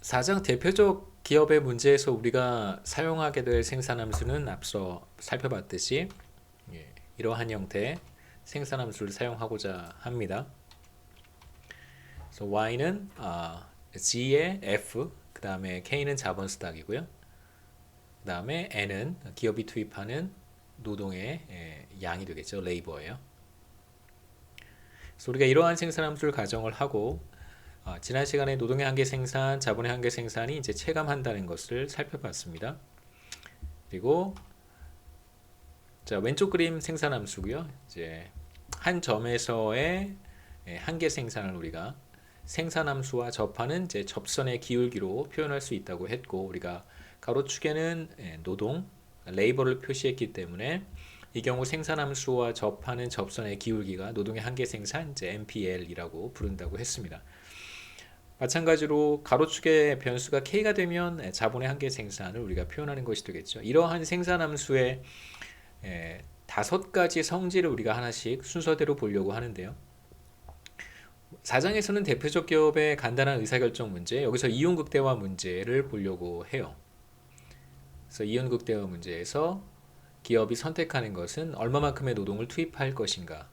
가장 대표적 기업의 문제에서 우리가 사용하게 될 생산함수는 앞서 살펴봤듯이 이러한 형태의 생산함수를 사용하고자 합니다. 그래서 y는 g의 f, 그 다음에 k는 자본 수당이고요. 그 다음에 n은 기업이 투입하는 노동의 양이 되겠죠. 레이버예요. 그래서 우리가 이러한 생산함수를 가정을 하고 지난 시간에 노동의 한계 생산, 자본의 한계 생산이 이제 체감한다는 것을 살펴봤습니다. 그리고 자, 왼쪽 그림 생산함수고요. 이제 한 점에서의 한계 생산을 우리가 생산함수와 접하는 이제 접선의 기울기로 표현할 수 있다고 했고, 우리가 가로축에는 노동, 레이버를 표시했기 때문에 이 경우 생산함수와 접하는 접선의 기울기가 노동의 한계 생산, 이제 MPL이라고 부른다고 했습니다. 마찬가지로 가로축의 변수가 k가 되면 자본의 한계 생산을 우리가 표현하는 것이 되겠죠. 이러한 생산함수의 5가지 성질을 우리가 하나씩 순서대로 보려고 하는데요. 4장에서는 대표적 기업의 간단한 의사결정 문제, 여기서 이윤 극대화 문제를 보려고 해요. 그래서 이윤 극대화 문제에서 기업이 선택하는 것은 얼마만큼의 노동을 투입할 것인가,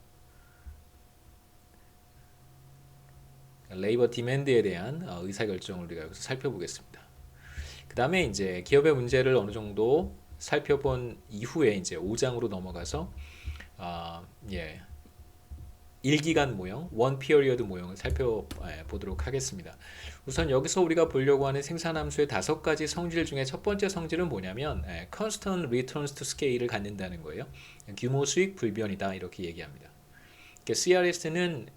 레이버 디맨드에 대한 의사결정을 우리가 여기서 살펴보겠습니다. 그 다음에 이제 기업의 문제를 어느 정도 살펴본 이후에 이제 5장으로 넘어가서 일기간 모형, 원 피어리어드 모형을 살펴보도록 하겠습니다. 우선 여기서 우리가 보려고 하는 생산함수의 5가지 성질 중에 첫 번째 성질은 뭐냐면 constant returns to scale을 갖는다는 거예요. 규모 수익 불변이다 이렇게 얘기합니다. CRS는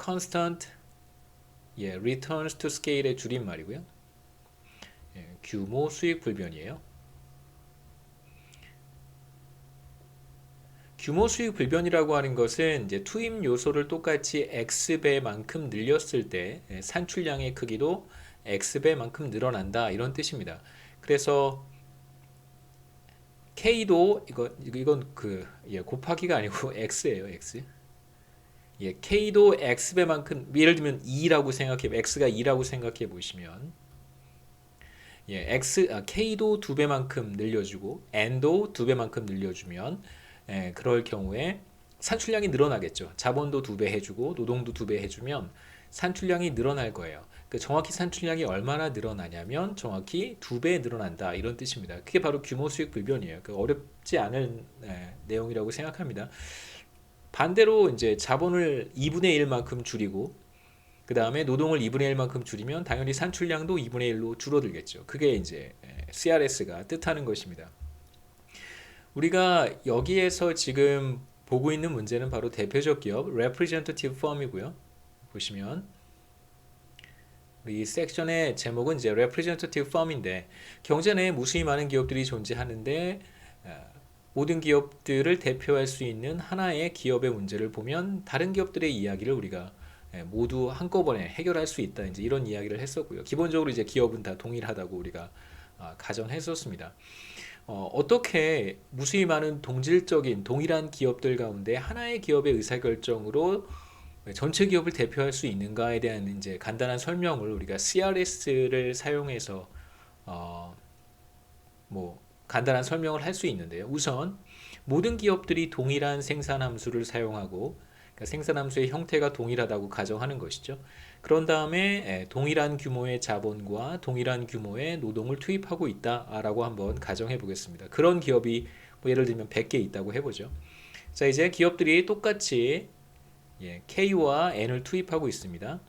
constant returns to scale의 줄임말이고요. 규모 수익 불변이에요. 규모 수익 불변이라고 하는 것은 이제 투입 요소를 똑같이 x배만큼 늘렸을 때 산출량의 크기도 x배만큼 늘어난다 이런 뜻입니다. 그래서 k도 이건 곱하기가 아니고 x예요, x. k도 x배만큼, 예를 들면 2라고 생각해, x가 2라고 생각해 보시면 k도 2배만큼 늘려주고 n도 2배만큼 늘려주면 그럴 경우에 산출량이 늘어나겠죠. 자본도 2배 해주고 노동도 2배 해주면 산출량이 늘어날 거예요. 정확히 산출량이 얼마나 늘어나냐면 정확히 2배 늘어난다 이런 뜻입니다. 그게 바로 규모 수익 불변이에요. 어렵지 않은 내용이라고 생각합니다. 반대로 이제 자본을 2분의 1만큼 줄이고 그 다음에 노동을 2분의 1만큼 줄이면 당연히 산출량도 2분의 1로 줄어들겠죠. 그게 이제 CRS가 뜻하는 것입니다. 우리가 여기에서 지금 보고 있는 문제는 바로 대표적 기업 Representative Firm이고요. 보시면 이 섹션의 제목은 이제 Representative Firm인데 경제 내에 무수히 많은 기업들이 존재하는데 모든 기업들을 대표할 수 있는 하나의 기업의 문제를 보면 다른 기업들의 이야기를 우리가 모두 한꺼번에 해결할 수 있다. 이제 이런 이야기를 했었고요. 기본적으로 이제 기업은 다 동일하다고 우리가 가정했었습니다. 어떻게 무수히 많은 동질적인 동일한 기업들 가운데 하나의 기업의 의사결정으로 전체 기업을 대표할 수 있는가에 대한 이제 간단한 설명을 우리가 CRS를 사용해서 간단한 설명을 할 수 있는데요. 우선 모든 기업들이 동일한 생산함수를 사용하고 그러니까 생산함수의 형태가 동일하다고 가정하는 것이죠. 그런 다음에 동일한 규모의 자본과 동일한 규모의 노동을 투입하고 있다라고 한번 가정해 보겠습니다. 그런 기업이 예를 들면 100개 있다고 해보죠. 자, 이제 기업들이 똑같이 K와 N을 투입하고 있습니다.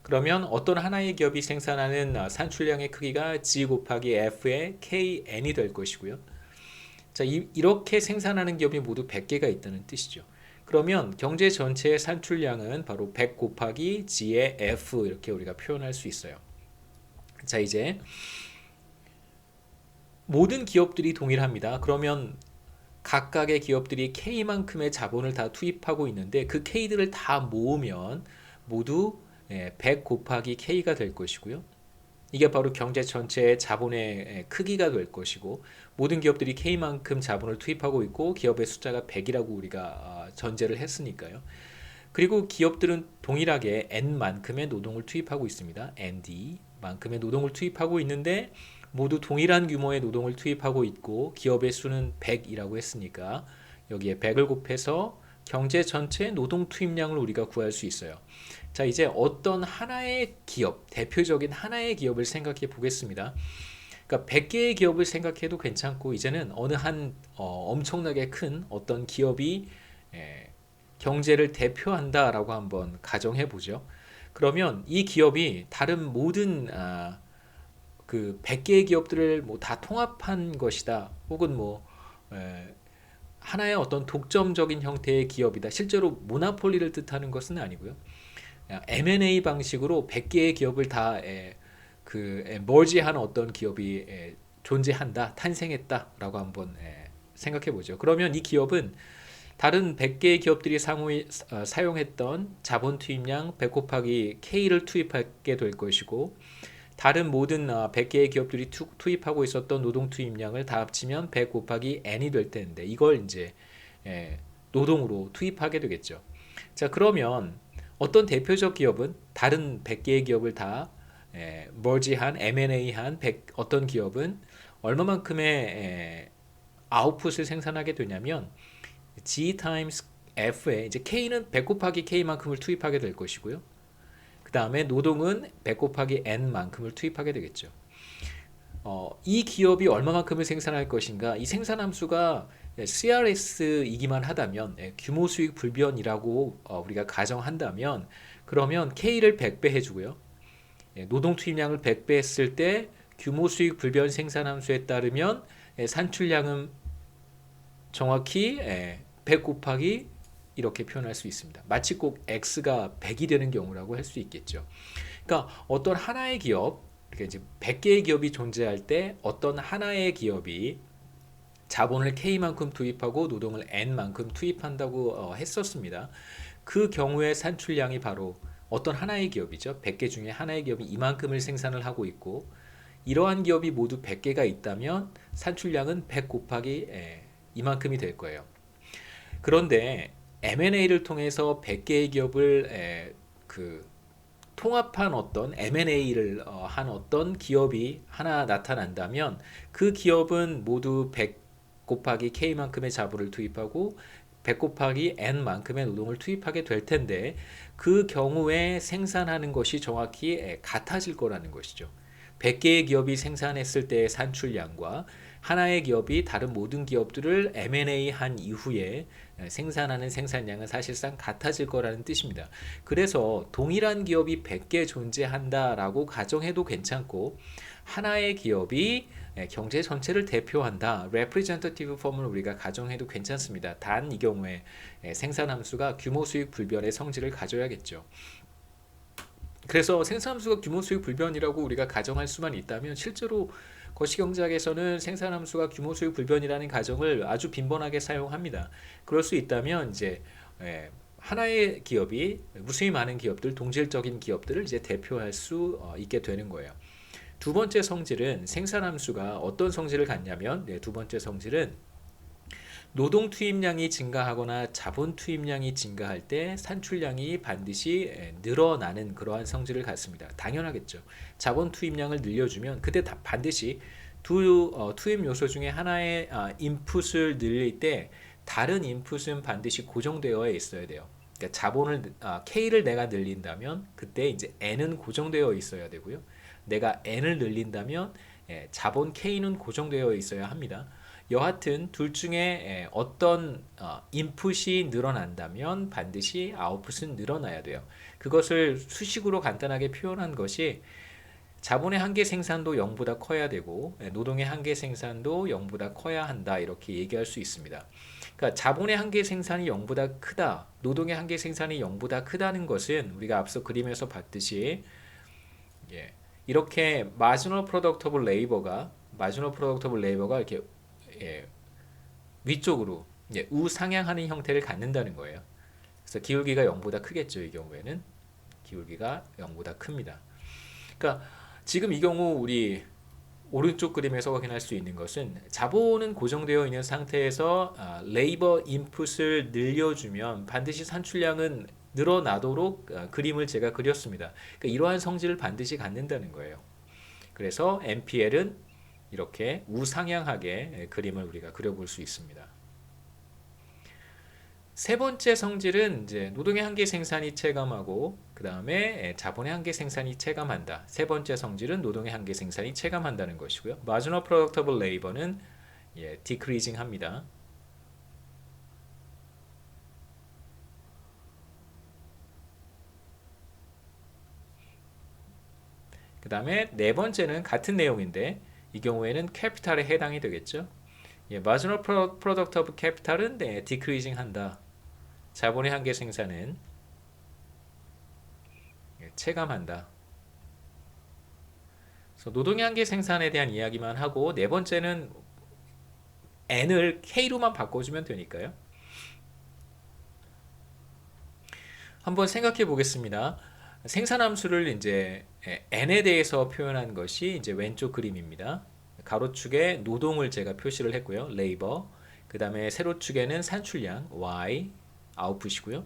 그러면 어떤 하나의 기업이 생산하는 산출량의 크기가 G 곱하기 F의 KN이 될 것이고요. 자, 이렇게 생산하는 기업이 모두 100개가 있다는 뜻이죠. 그러면 경제 전체의 산출량은 바로 100 곱하기 G의 F 이렇게 우리가 표현할 수 있어요. 자, 이제 모든 기업들이 동일합니다. 그러면 각각의 기업들이 K만큼의 자본을 다 투입하고 있는데 그 K들을 다 모으면 모두 100 곱하기 K가 될 것이고요. 이게 바로 경제 전체의 자본의 크기가 될 것이고 모든 기업들이 K만큼 자본을 투입하고 있고 기업의 숫자가 100이라고 우리가 전제를 했으니까요. 그리고 기업들은 동일하게 N만큼의 노동을 투입하고 있습니다. ND 만큼의 노동을 투입하고 있는데 모두 동일한 규모의 노동을 투입하고 있고 기업의 수는 100이라고 했으니까 여기에 100을 곱해서 경제 전체 노동 투입량을 우리가 구할 수 있어요. 자, 이제 어떤 하나의 기업, 대표적인 하나의 기업을 생각해 보겠습니다. 그러니까 100개의 기업을 생각해도 괜찮고 이제는 어느 한 엄청나게 큰 어떤 기업이 경제를 대표한다라고 한번 가정해 보죠. 그러면 이 기업이 다른 모든 그 100개의 기업들을 뭐 다 통합한 것이다. 혹은 뭐 하나의 어떤 독점적인 형태의 기업이다. 실제로 모노폴리를 뜻하는 것은 아니고요. M&A 방식으로 100개의 기업을 다 머지한 어떤 기업이 존재한다, 탄생했다라고 한번 생각해 보죠. 그러면 이 기업은 다른 100개의 기업들이 사용했던 자본 투입량 100 곱하기 K를 투입하게 될 것이고 다른 모든 100개의 기업들이 투입하고 있었던 노동 투입량을 다 합치면 100 곱하기 N이 될 텐데 이걸 이제 노동으로 투입하게 되겠죠. 자, 그러면 어떤 대표적 기업은 다른 100개의 기업을 다 머지한 M&A한 어떤 기업은 얼마만큼의 아웃풋을 생산하게 되냐면 G times F에 이제 K는 100 곱하기 K만큼을 투입하게 될 것이고요. 그 다음에 노동은 100 곱하기 N만큼을 투입하게 되겠죠. 이 기업이 얼마만큼을 생산할 것인가? 이 생산함수가 CRS이기만 하다면 규모 수익 불변이라고 우리가 가정한다면 그러면 K를 100배 해주고요. 노동 투입량을 100배 했을 때 규모 수익 불변 생산함수에 따르면 산출량은 정확히 100 곱하기 이렇게 표현할 수 있습니다. 마치 꼭 X가 100이 되는 경우라고 할 수 있겠죠. 그러니까 어떤 하나의 기업, 그러니까 이제 100개의 기업이 존재할 때 어떤 하나의 기업이 자본을 K만큼 투입하고 노동을 N만큼 투입한다고 했었습니다. 그 경우의 산출량이 바로 어떤 하나의 기업이죠. 100개 중에 하나의 기업이 이만큼을 생산을 하고 있고 이러한 기업이 모두 100개가 있다면 산출량은 100 곱하기 이만큼이 될 거예요. 그런데 M&A를 통해서 100개의 기업을 통합한 어떤 M&A를 한 어떤 기업이 하나 나타난다면 그 기업은 모두 100 곱하기 K만큼의 자본을 투입하고 100 곱하기 N만큼의 노동을 투입하게 될 텐데 그 경우에 생산하는 것이 정확히 같아질 거라는 것이죠. 100개의 기업이 생산했을 때의 산출량과 하나의 기업이 다른 모든 기업들을 M&A 한 이후에 생산하는 생산량은 사실상 같아질 거라는 뜻입니다. 그래서 동일한 기업이 100개 존재한다라고 가정해도 괜찮고 하나의 기업이 경제 전체를 대표한다. representative form을 우리가 가정해도 괜찮습니다. 단 이 경우에 생산함수가 규모 수익 불변의 성질을 가져야겠죠. 그래서 생산함수가 규모 수익 불변이라고 우리가 가정할 수만 있다면 실제로 거시경제학에서는 생산함수가 규모 수익 불변이라는 가정을 아주 빈번하게 사용합니다. 그럴 수 있다면 이제 하나의 기업이 무수히 많은 기업들, 동질적인 기업들을 이제 대표할 수 있게 되는 거예요. 두 번째 성질은 생산함수가 어떤 성질을 갖냐면 두 번째 성질은 노동 투입량이 증가하거나 자본 투입량이 증가할 때 산출량이 반드시 늘어나는 그러한 성질을 갖습니다. 당연하겠죠. 자본 투입량을 늘려주면 그때 반드시 투입 요소 중에 하나의 인풋을 늘릴 때 다른 인풋은 반드시 고정되어 있어야 돼요. 그러니까 자본을 K를 내가 늘린다면 그때 이제 N은 고정되어 있어야 되고요. 내가 N을 늘린다면 자본 K는 고정되어 있어야 합니다. 여하튼 둘 중에 어떤 인풋이 늘어난다면 반드시 아웃풋은 늘어나야 돼요. 그것을 수식으로 간단하게 표현한 것이 자본의 한계 생산도 0보다 커야 되고 노동의 한계 생산도 0보다 커야 한다 이렇게 얘기할 수 있습니다. 그러니까 자본의 한계 생산이 0보다 크다, 노동의 한계 생산이 0보다 크다는 것은 우리가 앞서 그림에서 봤듯이 이렇게 marginal product of labor가 이렇게 위쪽으로 우상향하는 형태를 갖는다는 거예요. 그래서 기울기가 0보다 크겠죠. 이 경우에는 기울기가 0보다 큽니다. 그러니까 지금 이 경우 우리 오른쪽 그림에서 확인할 수 있는 것은 자본은 고정되어 있는 상태에서 레이버 인풋을 늘려주면 반드시 산출량은 늘어나도록 그림을 제가 그렸습니다. 그러니까 이러한 성질을 반드시 갖는다는 거예요. 그래서 NPL은 이렇게 우상향하게 그림을 우리가 그려볼 수 있습니다. 세 번째 성질은 이제 노동의 한계 생산이 체감하고 그 다음에 자본의 한계 생산이 체감한다. 세 번째 성질은 노동의 한계 생산이 체감한다는 것이고요. Marginal Productable Labor는 decreasing 합니다. 그 다음에 네 번째는 같은 내용인데 이 경우에는 캐피탈에 해당이 되겠죠. Marginal Product of Capital은 decreasing 한다. 자본의 한계 생산은 체감한다. 그래서 노동의 한계 생산에 대한 이야기만 하고 네 번째는 n을 k로만 바꿔주면 되니까요. 한번 생각해 보겠습니다. 생산함수를 이제 n에 대해서 표현한 것이 이제 왼쪽 그림입니다. 가로축에 노동을 제가 표시를 했고요. labor. 그 다음에 세로축에는 산출량 y, 아웃풋이고요.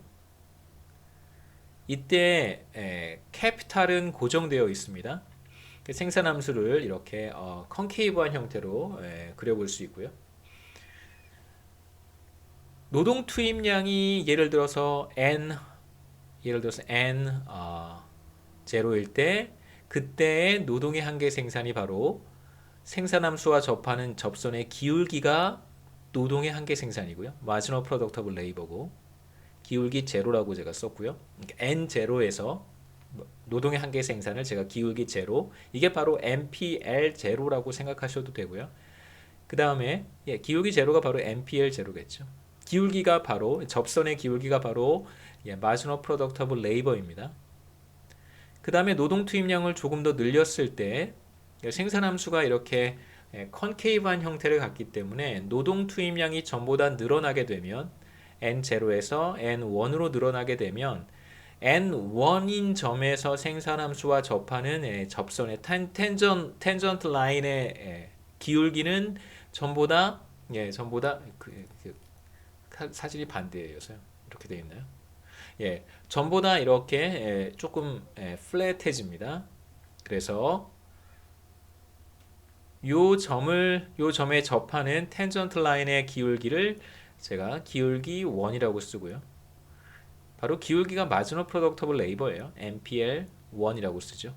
이때 캐피탈은 고정되어 있습니다. 생산함수를 이렇게 컨케이브한 형태로 그려볼 수 있고요. 노동 투입량이 예를 들어서 n 제로일 때 그때의 노동의 한계 생산이 바로 생산함수와 접하는 접선의 기울기가 노동의 한계 생산이고요. Marginal Productable Labor고 기울기 제로라고 제가 썼고요. n 제로에서 노동의 한계 생산을 제가 기울기 제로 이게 바로 NPL 제로라고 생각하셔도 되고요. 그 다음에 기울기 제로가 바로 NPL 제로겠죠. 기울기가 바로 접선의 기울기가 바로 Marginal Productable Labor입니다. 그 다음에 노동 투입량을 조금 더 늘렸을 때 생산함수가 이렇게 컨케이브한 형태를 갖기 때문에 노동 투입량이 전보다 늘어나게 되면 N0에서 N1으로 늘어나게 되면 N1인 점에서 생산함수와 접하는 접선의 텐전트 라인의 기울기는 전보다 사진이 반대여서요. 이렇게 되어 있나요? 전보다 이렇게 조금 플랫해집니다. 그래서 요 점에 접하는 텐전트 라인의 기울기를 제가 기울기 1이라고 쓰고요. 바로 기울기가 Marginal Productable Labor예요. NPL 1이라고 쓰죠.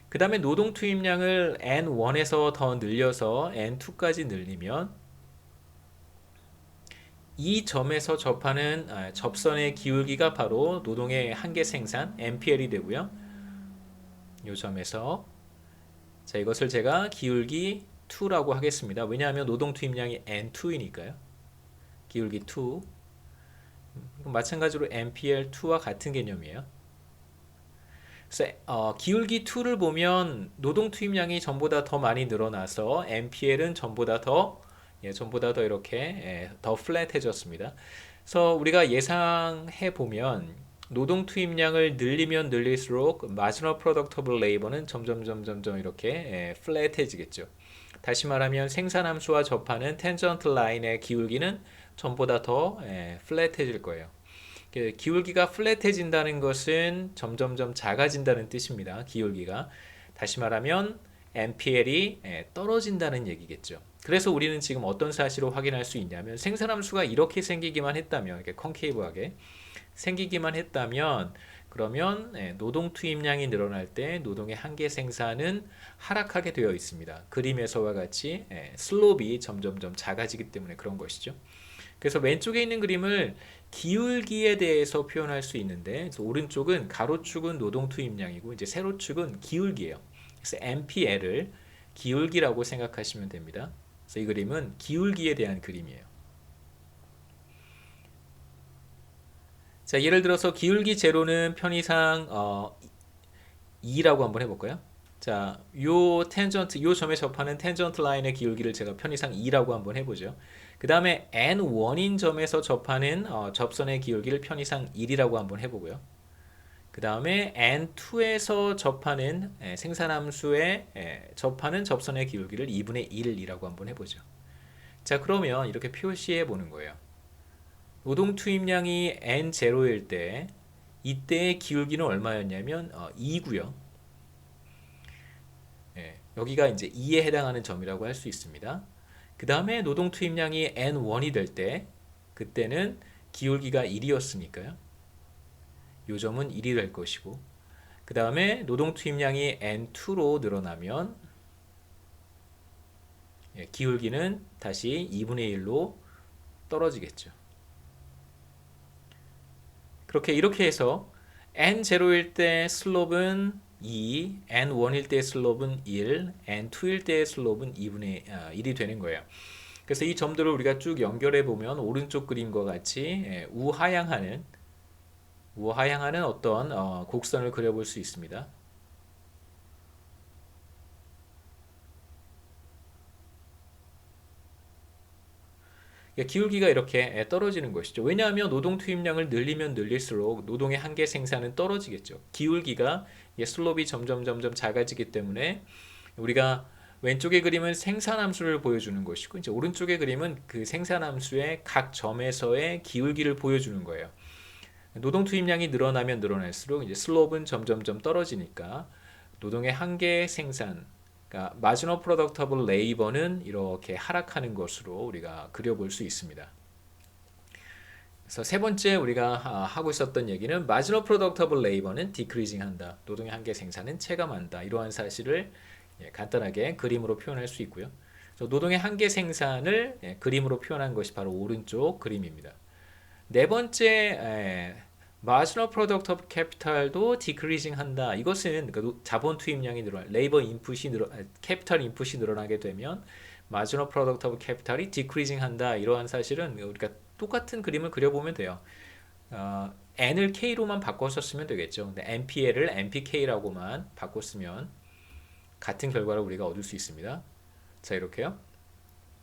그 다음에 노동 투입량을 N1에서 더 늘려서 N2까지 늘리면 이 점에서 접하는 접선의 기울기가 바로 노동의 한계 생산 NPL이 되고요. 이 점에서 자 이것을 제가 기울기 2라고 하겠습니다. 왜냐하면 노동 투입량이 N2이니까요. 기울기 2 마찬가지로 NPL2와 같은 개념이에요. 그래서 기울기 2를 보면 노동 투입량이 전보다 더 많이 늘어나서 NPL은 전보다 더 이렇게 더 플랫해졌습니다. 그래서 우리가 예상해 보면 노동 투입량을 늘리면 늘릴수록 Marginal Productable Labor는 점점 이렇게 플랫해지겠죠. 다시 말하면 생산함수와 접하는 텐전트 라인의 기울기는 전보다 더 플랫해질 거예요. 기울기가 플랫해진다는 것은 점점점 작아진다는 뜻입니다. 기울기가. 다시 말하면 NPL이 떨어진다는 얘기겠죠. 그래서 우리는 지금 어떤 사실을 확인할 수 있냐면 생산함수가 이렇게 생기기만 했다면 이렇게 컨케이브하게 생기기만 했다면 그러면 노동 투입량이 늘어날 때 노동의 한계 생산은 하락하게 되어 있습니다. 그림에서와 같이 슬롭이 점점점 작아지기 때문에 그런 것이죠. 그래서 왼쪽에 있는 그림을 기울기에 대해서 표현할 수 있는데 오른쪽은 가로축은 노동 투입량이고 이제 세로축은 기울기예요. 그래서 NPL을 기울기라고 생각하시면 됩니다. 그래서 이 그림은 기울기에 대한 그림이에요. 자, 예를 들어서 기울기 제로는 편의상 2라고 한번 해볼까요? 자, 요 점에 접하는 텐전트 라인의 기울기를 제가 편의상 2라고 한번 해보죠. 그 다음에 N1인 점에서 접하는 접선의 기울기를 편의상 1이라고 한번 해보고요. 그 다음에 N2에서 접하는 생산함수에 접하는 접선의 기울기를 2분의 1이라고 한번 해보죠. 자, 그러면 이렇게 표시해 보는 거예요. 노동 투입량이 N0일 때 이때의 기울기는 얼마였냐면 2고요. 예, 여기가 이제 2에 해당하는 점이라고 할 수 있습니다. 그 다음에 노동 투입량이 N1이 될 때, 그때는 기울기가 1이었으니까요. 요 점은 1이 될 것이고, 그 다음에 노동 투입량이 N2로 늘어나면 예, 기울기는 다시 2분의 1로 떨어지겠죠. 이렇게 해서 N0일 때 슬롭은 2, N1일 때 슬롭은 1, N2일 때 슬롭은 2분의 1이 되는 거예요. 그래서 이 점들을 우리가 쭉 연결해 보면 오른쪽 그림과 같이 우하향하는 어떤 곡선을 그려볼 수 있습니다. 기울기가 이렇게 떨어지는 것이죠. 왜냐하면 노동 투입량을 늘리면 늘릴수록 노동의 한계 생산은 떨어지겠죠. 기울기가 슬롭이 점점 작아지기 때문에 우리가 왼쪽의 그림은 생산함수를 보여주는 것이고 이제 오른쪽의 그림은 그 생산함수의 각 점에서의 기울기를 보여주는 거예요. 노동 투입량이 늘어나면 늘어날수록 이제 슬롭은 점점 떨어지니까 노동의 한계 생산, 그러니까 마지노 프로덕터블 레이버는 이렇게 하락하는 것으로 우리가 그려볼 수 있습니다. 그래서 세 번째 우리가 하고 있었던 얘기는 마지노 프로덕터블 레이버는 디크리징 한다. 노동의 한계 생산은 체감한다. 이러한 사실을 간단하게 그림으로 표현할 수 있고요. 노동의 한계 생산을 그림으로 표현한 것이 바로 오른쪽 그림입니다. 네 번째 marginal product of capital도 decreasing 한다. 이것은 자본 투입량이 레이버 인풋이 캐피탈 인풋이 늘어나게 되면 marginal product of capital이 decreasing 한다. 이러한 사실은 우리가 똑같은 그림을 그려보면 돼요. n을 k로만 바꿨었으면 되겠죠. 근데 npl을 npk라고만 바꿨으면 같은 결과를 우리가 얻을 수 있습니다. 자, 이렇게요.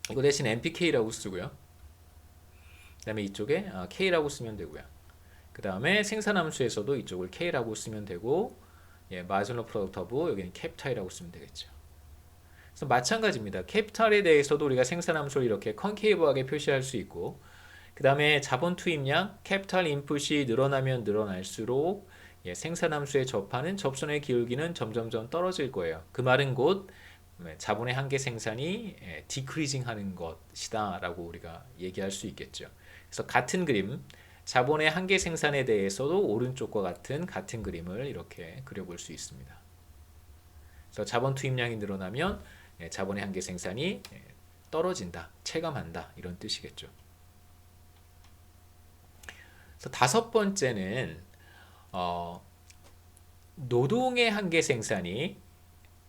이거 대신 npk라고 쓰고요. 그 다음에 이쪽에 k라고 쓰면 되고요. 그 다음에 생산함수에서도 이쪽을 k라고 쓰면 되고, 마지노 프로덕트 오브 여기는 캐피탈이라고 쓰면 되겠죠. 그래서 마찬가지입니다. 캐피탈에 대해서도 우리가 생산함수를 이렇게 컨케이브하게 표시할 수 있고, 그 다음에 자본 투입량, 캐피탈 인풋이 늘어나면 늘어날수록 생산함수에 접하는 접선의 기울기는 점점 떨어질 거예요. 그 말은 곧 자본의 한계 생산이 디크리징 하는 것이다 라고 우리가 얘기할 수 있겠죠. 그래서 같은 그림, 자본의 한계 생산에 대해서도 오른쪽과 같은 그림을 이렇게 그려볼 수 있습니다. 그래서 자본 투입량이 늘어나면 자본의 한계 생산이 떨어진다, 체감한다 이런 뜻이겠죠. 그래서 다섯 번째는 노동의 한계 생산이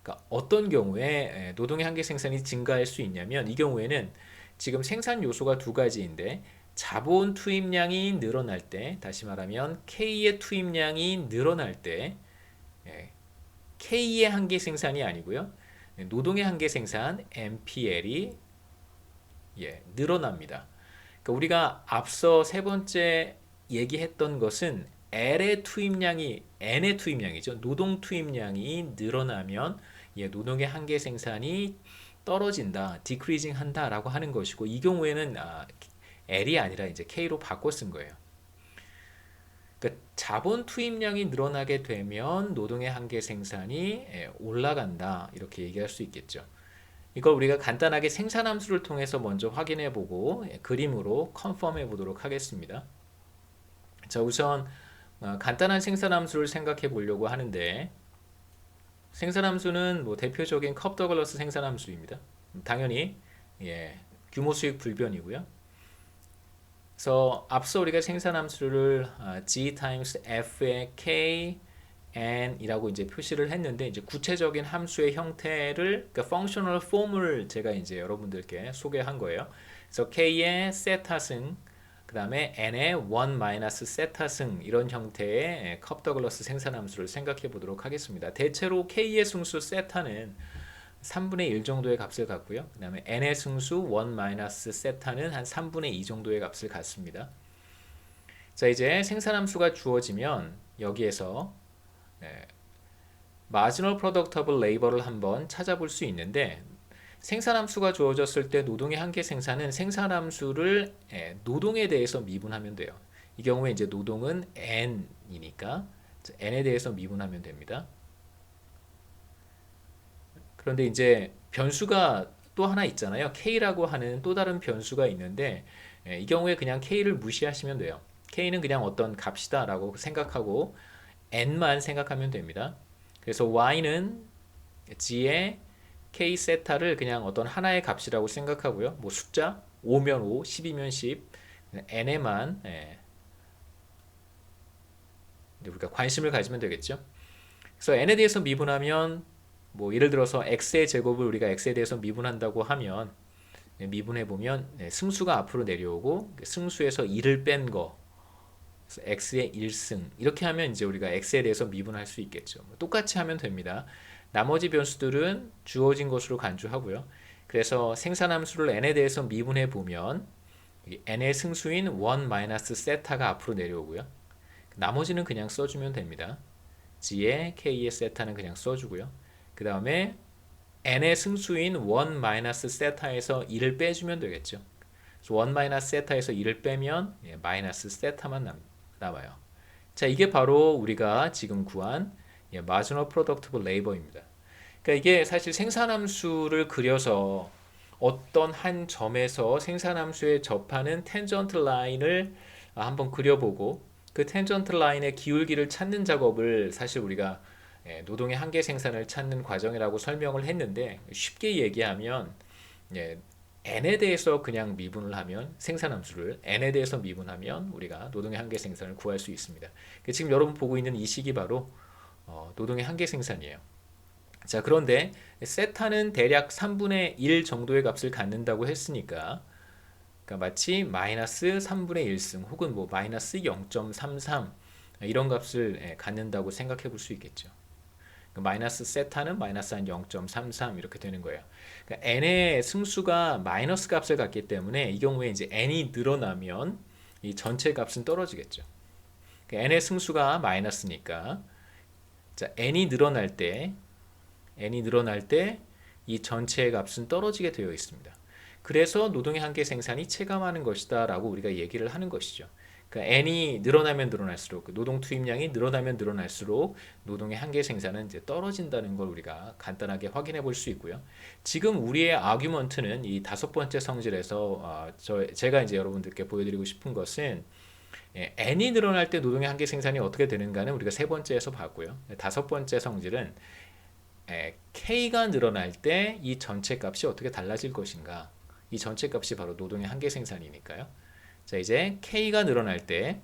그러니까 어떤 경우에 노동의 한계 생산이 증가할 수 있냐면 이 경우에는 지금 생산 요소가 두 가지인데 자본 투입량이 늘어날 때, 다시 말하면 K의 투입량이 늘어날 때 K의 한계 생산이 아니고요. 노동의 한계 생산 NPL이 늘어납니다. 그러니까 우리가 앞서 세 번째 얘기했던 것은 N의 투입량이죠. 노동 투입량이 늘어나면 노동의 한계 생산이 떨어진다, 디크리징 한다라고 하는 것이고 이 경우에는 L이 아니라 이제 K로 바꿔 쓴 거예요. 그러니까 자본 투입량이 늘어나게 되면 노동의 한계 생산이 올라간다 이렇게 얘기할 수 있겠죠. 이걸 우리가 간단하게 생산함수를 통해서 먼저 확인해 보고 그림으로 컨펌해 보도록 하겠습니다. 자, 우선 간단한 생산함수를 생각해 보려고 하는데 생산함수는 뭐 대표적인 컵 더글러스 생산함수입니다. 당연히 규모 수익 불변이고요. 그래서 앞서 우리가 생산함수를 G times F의 K, N이라고 이제 표시를 했는데 이제 구체적인 함수의 형태를 그러니까 functional form을 제가 이제 여러분들께 소개한 거예요. 그래서 K의 세타승, 그 다음에 N의 1 세타승 이런 형태의 컵 더글러스 생산함수를 생각해 보도록 하겠습니다. 대체로 K의 승수 세타는 3분의 1 정도의 값을 갖고요. 그 다음에 n의 승수 1 세타는 한 3분의 2 정도의 값을 갖습니다. 자, 이제 생산함수가 주어지면 여기에서 marginal product of labor를 한번 찾아볼 수 있는데 생산함수가 주어졌을 때 노동의 한계 생산은 생산함수를 노동에 대해서 미분하면 돼요. 이 경우에 이제 노동은 n이니까 n에 대해서 미분하면 됩니다. 그런데 이제 변수가 또 하나 있잖아요. K라고 하는 또 다른 변수가 있는데 이 경우에 그냥 K를 무시하시면 돼요. K는 그냥 어떤 값이다라고 생각하고 N만 생각하면 됩니다. 그래서 Y는 G의 K 세타를 그냥 어떤 하나의 값이라고 생각하고요. 뭐 숫자 5면 5, 10이면 10, N에만 우리가 관심을 가지면 되겠죠. 그래서 N에 대해서 미분하면 뭐 예를 들어서 X의 제곱을 우리가 X에 대해서 미분한다고 하면 미분해 보면 승수가 앞으로 내려오고 승수에서 1을 뺀 거 x의 1승 이렇게 하면 이제 우리가 x에 대해서 미분할 수 있겠죠. 똑같이 하면 됩니다. 나머지 변수들은 주어진 것으로 간주하고요. 그래서 생산함수를 n에 대해서 미분해 보면 n의 승수인 1 세타가 앞으로 내려오고요. 나머지는 그냥 써주면 됩니다. g의 k의 세타는 그냥 써주고요. 그 다음에 n의 승수인 1 세타에서 1을 빼주면 되겠죠. 1 세타에서 1을 빼면 마이너스 세타만 남아요. 자, 이게 바로 우리가 지금 구한 marginal productive labor입니다. 그러니까 이게 사실 생산함수를 그려서 어떤 한 점에서 생산함수에 접하는 텐전트 라인을 한번 그려보고 그 텐전트 라인의 기울기를 찾는 작업을 사실 우리가 노동의 한계 생산을 찾는 과정이라고 설명을 했는데 쉽게 얘기하면 n에 대해서 그냥 미분을 하면 생산함수를 n에 대해서 미분하면 우리가 노동의 한계 생산을 구할 수 있습니다. 지금 여러분 보고 있는 이 식이 바로 노동의 한계 생산이에요. 자, 그런데 세타는 대략 3분의 1 정도의 값을 갖는다고 했으니까 그러니까 마치 마이너스 3분의 1승 혹은 뭐 마이너스 0.33 이런 값을 갖는다고 생각해 볼 수 있겠죠. 마이너스 세타는 마이너스 한 0.33 이렇게 되는 거예요. 그러니까 n의 승수가 마이너스 값을 갖기 때문에 이 경우에 이제 n이 늘어나면 이 전체 값은 떨어지겠죠. 그러니까 n의 승수가 마이너스니까 자, n이 늘어날 때 이 전체의 값은 떨어지게 되어 있습니다. 그래서 노동의 한계 생산이 체감하는 것이다 라고 우리가 얘기를 하는 것이죠. 그러니까 n이 늘어나면 늘어날수록 노동 투입량이 늘어나면 늘어날수록 노동의 한계 생산은 이제 떨어진다는 걸 우리가 간단하게 확인해 볼 수 있고요. 지금 우리의 아규먼트는 이 5번째 성질에서 제가 이제 여러분들께 보여드리고 싶은 것은 n이 늘어날 때 노동의 한계 생산이 어떻게 되는가는 우리가 3번째에서 봤고요. 5번째 성질은 K가 늘어날 때 이 전체 값이 어떻게 달라질 것인가. 이 전체 값이 바로 노동의 한계 생산이니까요. 자, 이제 K가 늘어날 때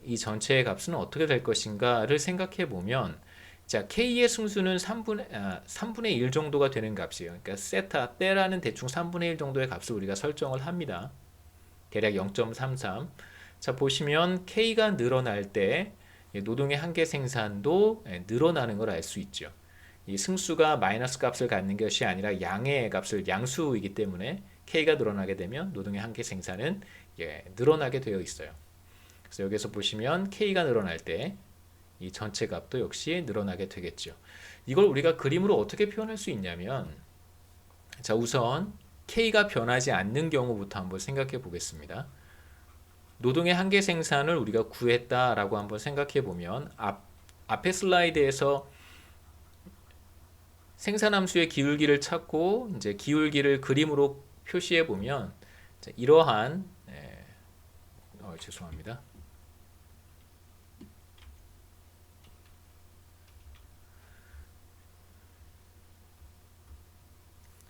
이 전체의 값은 어떻게 될 것인가를 생각해 보면 자, K의 승수는 3분의 1 정도가 되는 값이에요. 그러니까 세타 때라는 대충 3분의 1 정도의 값을 우리가 설정을 합니다. 대략 0.33. 자, 보시면 K가 늘어날 때 노동의 한계 생산도 늘어나는 걸 알 수 있죠. 이 승수가 마이너스 값을 갖는 것이 아니라 양의 값을 양수이기 때문에 K가 늘어나게 되면 노동의 한계 생산은 늘어나게 되어 있어요. 그래서 여기서 보시면 K가 늘어날 때 이 전체 값도 역시 늘어나게 되겠죠. 이걸 우리가 그림으로 어떻게 표현할 수 있냐면 자, 우선 K가 변하지 않는 경우부터 한번 생각해 보겠습니다. 노동의 한계 생산을 우리가 구했다라고 한번 생각해 보면 앞에 슬라이드에서 생산함수의 기울기를 찾고 이제 기울기를 그림으로 표시해 보면 이러한 죄송합니다.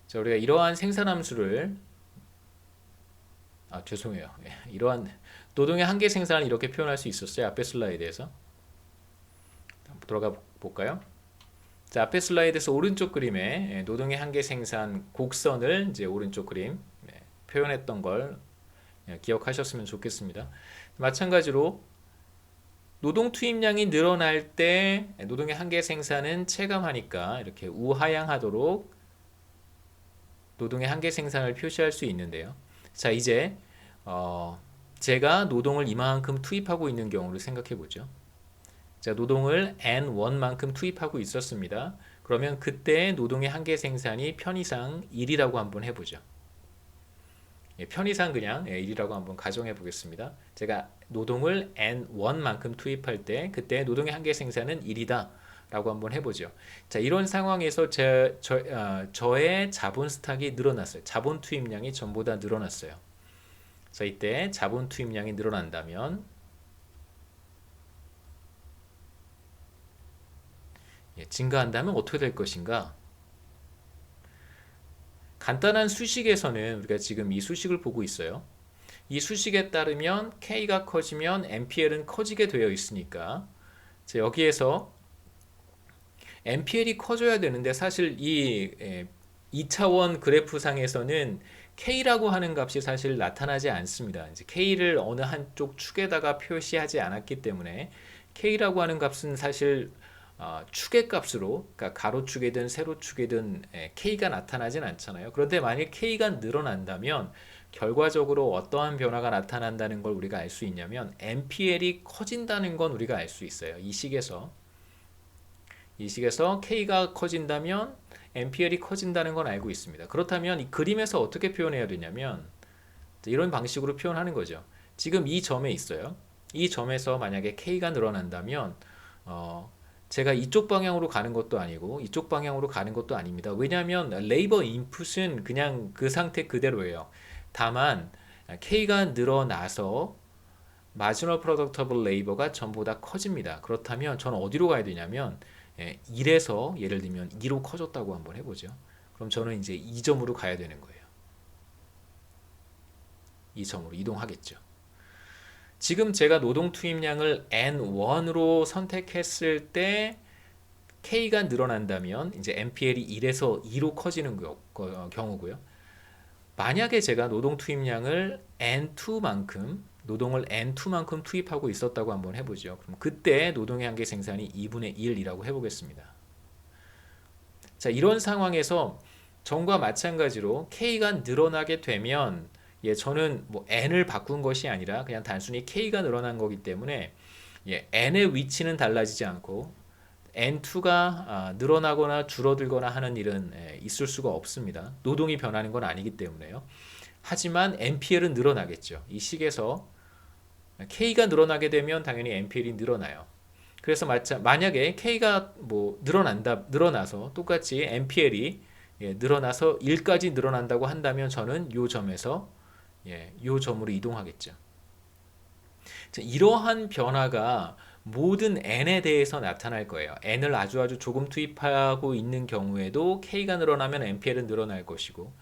자, 우리가 이러한 생산함수를 죄송해요. 이러한 노동의 한계 생산을 이렇게 표현할 수 있었어요. 앞에 슬라이드에서. 한번 들어가 볼까요? 자, 앞에 슬라이드에서 오른쪽 그림에 노동의 한계 생산 곡선을 이제 오른쪽 그림 표현했던 걸 기억하셨으면 좋겠습니다. 마찬가지로 노동 투입량이 늘어날 때 노동의 한계 생산은 체감하니까 이렇게 우하향하도록 노동의 한계 생산을 표시할 수 있는데요. 자, 이제 제가 노동을 이만큼 투입하고 있는 경우를 생각해 보죠. 자, 노동을 N1만큼 투입하고 있었습니다. 그러면 그때 노동의 한계 생산이 편의상 1이라고 한번 해보죠. 편의상 그냥 1이라고 한번 가정해 보겠습니다. 제가 노동을 N1만큼 투입할 때 그때 노동의 한계 생산은 1이다 라고 한번 해보죠. 자, 이런 상황에서 저의 자본 스탁이 늘어났어요. 자본 투입량이 전보다 늘어났어요. 자, 이때 자본 투입량이 늘어난다면 증가한다면 어떻게 될 것인가? 간단한 수식에서는 우리가 지금 이 수식을 보고 있어요. 이 수식에 따르면 K가 커지면 NPL은 커지게 되어 있으니까 자, 여기에서 NPL이 커져야 되는데 사실 이 2차원 그래프상에서는 K라고 하는 값이 사실 나타나지 않습니다. 이제 K를 어느 한쪽 축에다가 표시하지 않았기 때문에 K라고 하는 값은 사실 축의 값으로, 그러니까 가로축이든 세로축이든 K가 나타나진 않잖아요. 그런데 만약 K가 늘어난다면 결과적으로 어떠한 변화가 나타난다는 걸 우리가 알 수 있냐면 NPL이 커진다는 건 우리가 알 수 있어요. 이 식에서 K가 커진다면 NPL이 커진다는 건 알고 있습니다. 그렇다면 이 그림에서 어떻게 표현해야 되냐면 이런 방식으로 표현하는 거죠. 지금 이 점에 있어요. 이 점에서 만약에 K가 늘어난다면 제가 이쪽 방향으로 가는 것도 아니고 이쪽 방향으로 가는 것도 아닙니다. 왜냐하면 레이버 인풋은 그냥 그 상태 그대로예요. 다만 K가 늘어나서 마지노 프로덕터블 레이버가 전부 다 커집니다. 그렇다면 저는 어디로 가야 되냐면 1에서 예를 들면 2로 커졌다고 한번 해보죠. 그럼 저는 이제 2점으로 가야 되는 거예요. 2점으로 이동하겠죠. 지금 제가 노동 투입량을 N1으로 선택했을 때 K가 늘어난다면 이제 NPL이 1에서 2로 커지는 경우고요. 만약에 제가 노동 투입량을 노동을 N2만큼 투입하고 있었다고 한번 해보죠. 그럼 그때 노동의 한계 생산이 2분의 1이라고 해보겠습니다. 자, 이런 상황에서 전과 마찬가지로 K가 늘어나게 되면 저는 뭐 N을 바꾼 것이 아니라 그냥 단순히 K가 늘어난 거기 때문에 N의 위치는 달라지지 않고 N2가 늘어나거나 줄어들거나 하는 일은 있을 수가 없습니다. 노동이 변하는 건 아니기 때문에요. 하지만 NPL은 늘어나겠죠. 이 식에서 K가 늘어나게 되면 당연히 NPL이 늘어나요. 그래서 만약에 K가 뭐 늘어나서 똑같이 NPL이 늘어나서 1까지 늘어난다고 한다면 저는 이 점에서 이 점으로 이동하겠죠. 자, 이러한 변화가 모든 N에 대해서 나타날 거예요. N을 아주 조금 투입하고 있는 경우에도 K가 늘어나면 NPL은 늘어날 것이고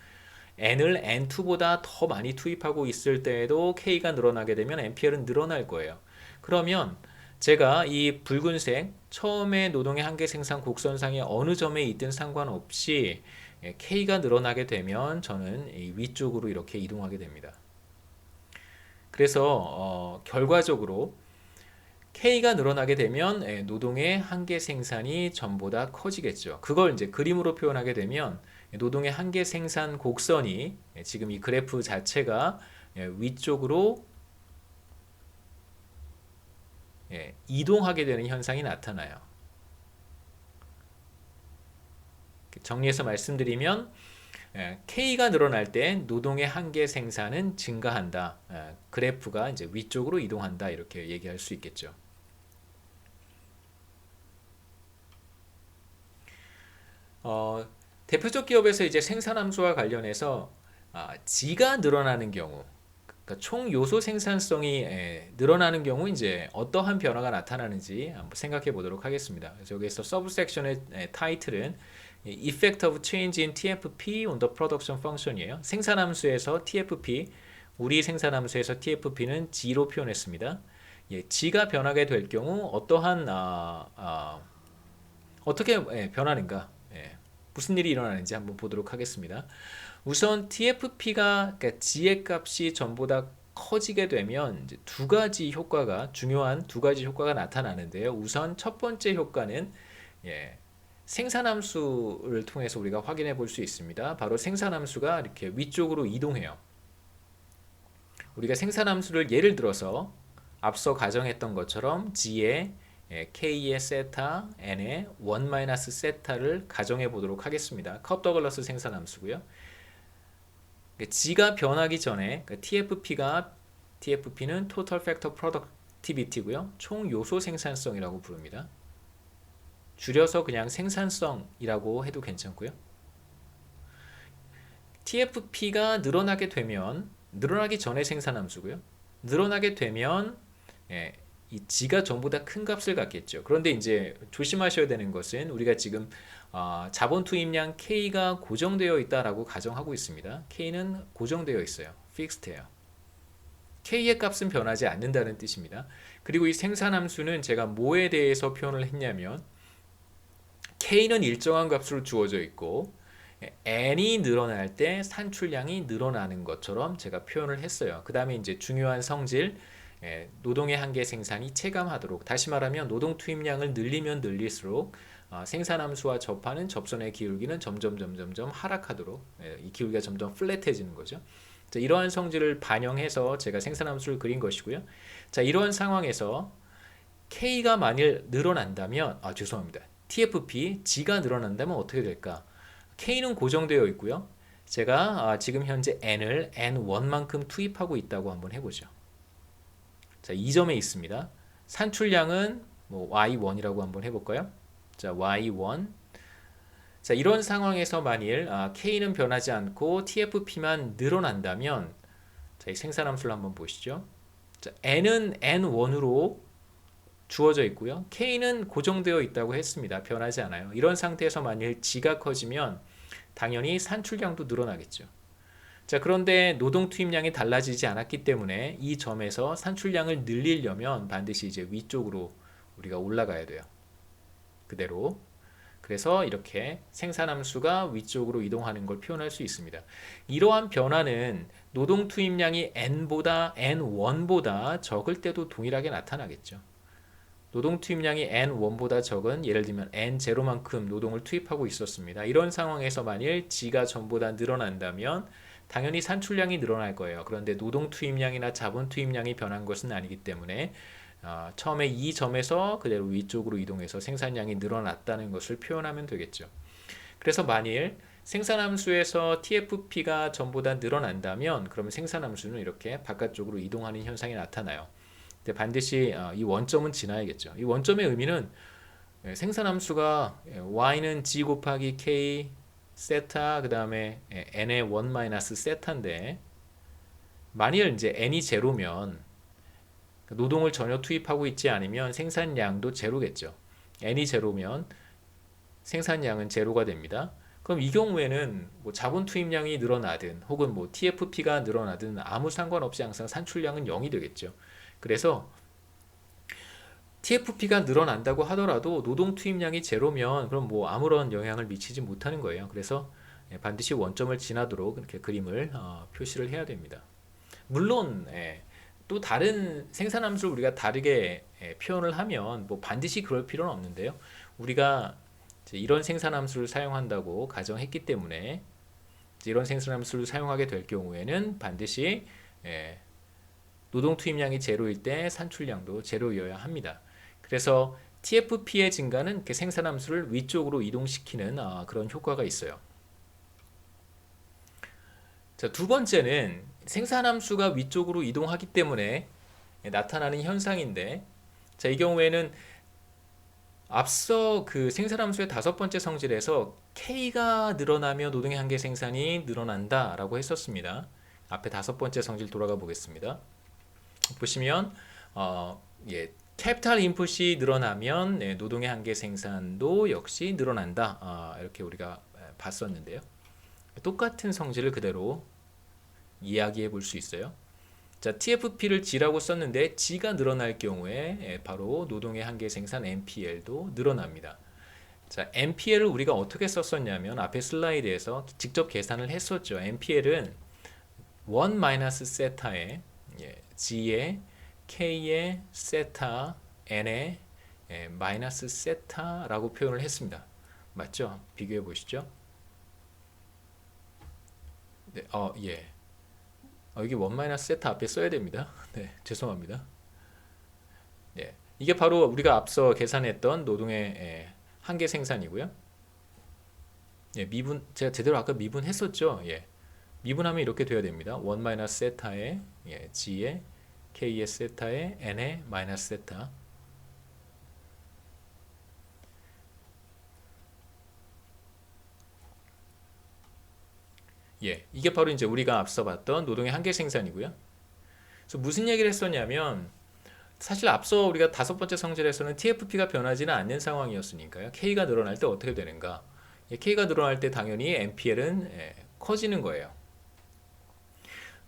N을 N2보다 더 많이 투입하고 있을 때에도 K가 늘어나게 되면 NPL은 늘어날 거예요. 그러면 제가 이 붉은색 처음에 노동의 한계 생산 곡선상의 어느 점에 있든 상관없이 K가 늘어나게 되면 저는 위쪽으로 이렇게 이동하게 됩니다. 그래서 결과적으로 K가 늘어나게 되면 노동의 한계 생산이 전보다 커지겠죠. 그걸 이제 그림으로 표현하게 되면 노동의 한계 생산 곡선이 지금 이 그래프 자체가 위쪽으로 이동하게 되는 현상이 나타나요. 정리해서 말씀드리면 K가 늘어날 때 노동의 한계 생산은 증가한다. 그래프가 이제 위쪽으로 이동한다. 이렇게 얘기할 수 있겠죠. 대표적 기업에서 이제 생산함수와 관련해서 G가 늘어나는 경우, 그러니까 총 요소 생산성이 늘어나는 경우 이제 어떠한 변화가 나타나는지 한번 생각해 보도록 하겠습니다. 그래서 여기서 서브섹션의 타이틀은 Effect of Change in TFP on the Production Function이에요. 생산함수에서 TFP, 우리 생산함수에서 TFP는 G로 표현했습니다. G가 변하게 될 경우 어떠한 어떻게 변하는가, 무슨 일이 일어나는지 한번 보도록 하겠습니다. 우선 TFP가 그러니까 G의 값이 전보다 커지게 되면 이제 중요한 두 가지 효과가 나타나는데요. 우선 첫 번째 효과는 생산함수를 통해서 우리가 확인해 볼 수 있습니다. 바로 생산함수가 이렇게 위쪽으로 이동해요. 우리가 생산함수를 예를 들어서 앞서 가정했던 것처럼 G의 K의 세타, N의 1 세타를 가정해 보도록 하겠습니다. 컵 더글러스 생산함수고요. G가 변하기 전에 TFP는 Total Factor Productivity고요. 총 요소 생산성이라고 부릅니다. 줄여서 그냥 생산성이라고 해도 괜찮고요. TFP가 늘어나게 되면 늘어나기 전에 생산함수고요. 늘어나게 되면 이 G가 전보다 큰 값을 갖겠죠. 그런데 이제 조심하셔야 되는 것은 우리가 지금 자본 투입량 K가 고정되어 있다라고 가정하고 있습니다. K는 고정되어 있어요. 픽스트예요. K의 값은 변하지 않는다는 뜻입니다. 그리고 이 생산함수는 제가 뭐에 대해서 표현을 했냐면 K는 일정한 값으로 주어져 있고 N이 늘어날 때 산출량이 늘어나는 것처럼 제가 표현을 했어요. 그 다음에 이제 중요한 성질, 노동의 한계 생산이 체감하도록, 다시 말하면 노동 투입량을 늘리면 늘릴수록 생산함수와 접하는 접선의 기울기는 점점 하락하도록, 이 기울기가 점점 플랫해지는 거죠. 자, 이러한 성질을 반영해서 제가 생산함수를 그린 것이고요. 자, 이러한 상황에서 K가 만일 늘어난다면, 죄송합니다. TFP, G가 늘어난다면 어떻게 될까? K는 고정되어 있고요. 제가 지금 현재 N을 N1만큼 투입하고 있다고 한번 해보죠. 자, 이 점에 있습니다. 산출량은 뭐 Y1이라고 한번 해볼까요? 자, Y1. 자, 이런 상황에서 만일 K는 변하지 않고 TFP만 늘어난다면, 자, 이 생산함수를 한번 보시죠. 자, N은 N1으로 주어져 있고요. K는 고정되어 있다고 했습니다. 변하지 않아요. 이런 상태에서 만일 G가 커지면 당연히 산출량도 늘어나겠죠. 자, 그런데 노동 투입량이 달라지지 않았기 때문에 이 점에서 산출량을 늘리려면 반드시 이제 위쪽으로 우리가 올라가야 돼요. 그대로. 그래서 이렇게 생산함수가 위쪽으로 이동하는 걸 표현할 수 있습니다. 이러한 변화는 노동 투입량이 N1보다 적을 때도 동일하게 나타나겠죠. 노동 투입량이 N1보다 적은 예를 들면 N0만큼 노동을 투입하고 있었습니다. 이런 상황에서 만일 G가 전보다 늘어난다면 당연히 산출량이 늘어날 거예요. 그런데 노동 투입량이나 자본 투입량이 변한 것은 아니기 때문에 처음에 이 점에서 그대로 위쪽으로 이동해서 생산량이 늘어났다는 것을 표현하면 되겠죠. 그래서 만일 생산함수에서 TFP가 전보다 늘어난다면 그러면 생산함수는 이렇게 바깥쪽으로 이동하는 현상이 나타나요. 근데 반드시 이 원점은 지나야겠죠. 이 원점의 의미는 생산함수가 y는 g 곱하기 k 세타 그 다음에 n의 1 마이너스 세타인데 만일 이제 n이 제로면 노동을 전혀 투입하고 있지 않으면 생산량도 제로겠죠. n이 제로면 생산량은 제로가 됩니다. 그럼 이 경우에는 뭐 자본 투입량이 늘어나든 혹은 뭐 TFP가 늘어나든 아무 상관없이 항상 산출량은 0이 되겠죠. 그래서 TFP가 늘어난다고 하더라도 노동 투입량이 제로면 그럼 뭐 아무런 영향을 미치지 못하는 거예요. 그래서 반드시 원점을 지나도록 이렇게 그림을 표시를 해야 됩니다. 물론 또 다른 생산함수를 우리가 다르게 표현을 하면 뭐 반드시 그럴 필요는 없는데요. 우리가 이런 생산함수를 사용한다고 가정했기 때문에 이런 생산함수를 사용하게 될 경우에는 반드시 노동 투입량이 제로일 때 산출량도 제로여야 합니다. 그래서 TFP의 증가는 생산함수를 위쪽으로 이동시키는 그런 효과가 있어요. 자, 두 번째는 생산함수가 위쪽으로 이동하기 때문에 나타나는 현상인데, 자, 이 경우에는 앞서 그 생산함수의 다섯 번째 성질에서 K가 늘어나며 노동의 한계 생산이 늘어난다 라고 했었습니다. 앞에 다섯 번째 성질 돌아가 보겠습니다. 보시면 캐피탈 인풋이 늘어나면 노동의 한계 생산도 역시 늘어난다. 이렇게 우리가 봤었는데요. 똑같은 성질을 그대로 이야기해 볼 수 있어요. 자, TFP를 G라고 썼는데 G가 늘어날 경우에 바로 노동의 한계 생산 NPL도 늘어납니다. 자, NPL을 우리가 어떻게 썼었냐면 앞에 슬라이드에서 직접 계산을 했었죠. NPL은 1 마이너스 세타에 G의 K의 세타 N의 마이너스 세타라고 표현을 했습니다. 맞죠? 비교해 보시죠. 네, 예. 이게 1 마이너스 세타 앞에 써야 됩니다. 네, 죄송합니다. 네, 이게 바로 우리가 앞서 계산했던 노동의 한계 생산이고요. 예, 미분 제가 제대로 아까 미분했었죠. 예. 미분하면 이렇게 돼야 됩니다. 1 마이너스 세타에 G의 K의 세타에 N의 마이너스 세타. 예, 이게 바로 이제 우리가 앞서 봤던 노동의 한계 생산이고요. 그래서 무슨 얘기를 했었냐면 사실 앞서 우리가 다섯 번째 성질에서는 TFP가 변하지는 않는 상황이었으니까요. K가 늘어날 때 어떻게 되는가? 예, K가 늘어날 때 당연히 MPL은 커지는 거예요.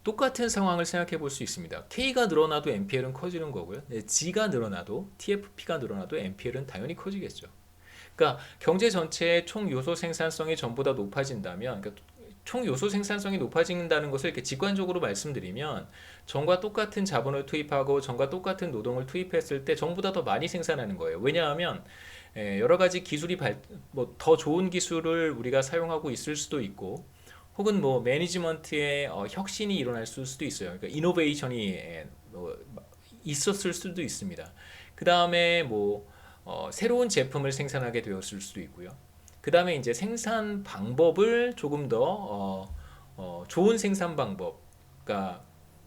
똑같은 상황을 생각해 볼 수 있습니다. K가 늘어나도 MPL은 커지는 거고요. G가 늘어나도 TFP가 늘어나도 MPL은 당연히 커지겠죠. 그러니까 경제 전체의 총 요소 생산성이 전보다 높아진다면, 그러니까 총 요소 생산성이 높아진다는 것을 이렇게 직관적으로 말씀드리면 전과 똑같은 자본을 투입하고 전과 똑같은 노동을 투입했을 때 전보다 더 많이 생산하는 거예요. 왜냐하면 여러 가지 기술이 더 좋은 기술을 우리가 사용하고 있을 수도 있고 혹은 뭐 매니지먼트의 혁신이 일어날 수도 있어요. 그러니까 이노베이션이 있었을 수도 있습니다. 그 다음에 뭐 새로운 제품을 생산하게 되었을 수도 있고요. 그 다음에 이제 생산 방법을 조금 더 좋은 생산 방법, 그러니까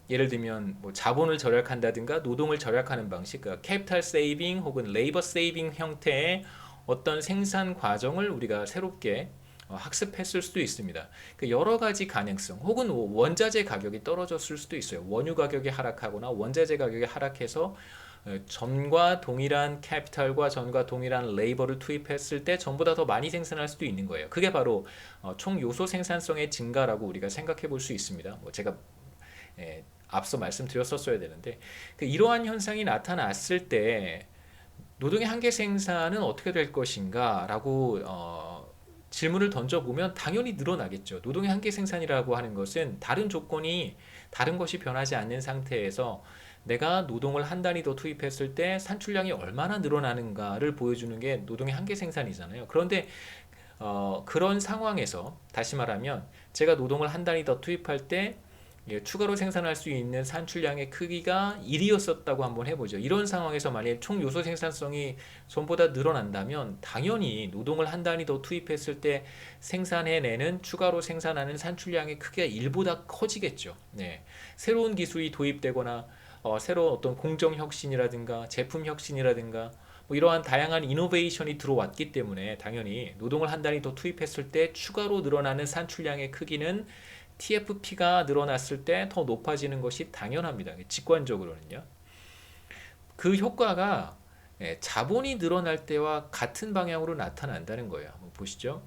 예를 들면 뭐 자본을 절약한다든가 노동을 절약하는 방식, 그러니까 캐피탈 세이빙 혹은 레이버 세이빙 형태의 어떤 생산 과정을 우리가 새롭게 학습했을 수도 있습니다. 그 여러 가지 가능성, 혹은 원자재 가격이 떨어졌을 수도 있어요. 원유 가격이 하락하거나 원자재 가격이 하락해서 전과 동일한 캐피탈과 전과 동일한 레이버를 투입했을 때 전보다 더 많이 생산할 수도 있는 거예요. 그게 바로 총 요소 생산성의 증가라고 우리가 생각해 볼 수 있습니다. 뭐 제가 앞서 말씀드렸었어야 되는데 이러한 현상이 나타났을 때 노동의 한계 생산은 어떻게 될 것인가 라고 질문을 던져보면 당연히 늘어나겠죠. 노동의 한계 생산이라고 하는 것은 다른 것이 변하지 않는 상태에서 내가 노동을 한 단위 더 투입했을 때 산출량이 얼마나 늘어나는가를 보여주는 게 노동의 한계 생산이잖아요. 그런데 그런 상황에서 다시 말하면 제가 노동을 한 단위 더 투입할 때 추가로 생산할 수 있는 산출량의 크기가 1이었었다고 한번 해보죠. 이런 상황에서 만약 총 요소 생산성이 전보다 늘어난다면 당연히 노동을 한 단위 더 투입했을 때 생산해내는 추가로 생산하는 산출량의 크기가 1보다 커지겠죠. 네. 새로운 기술이 도입되거나 새로운 어떤 공정 혁신이라든가 제품 혁신이라든가 뭐 이러한 다양한 이노베이션이 들어왔기 때문에 당연히 노동을 한 단위 더 투입했을 때 추가로 늘어나는 산출량의 크기는 TFP가 늘어났을 때 더 높아지는 것이 당연합니다. 직관적으로는요. 그 효과가 자본이 늘어날 때와 같은 방향으로 나타난다는 거예요. 한번 보시죠.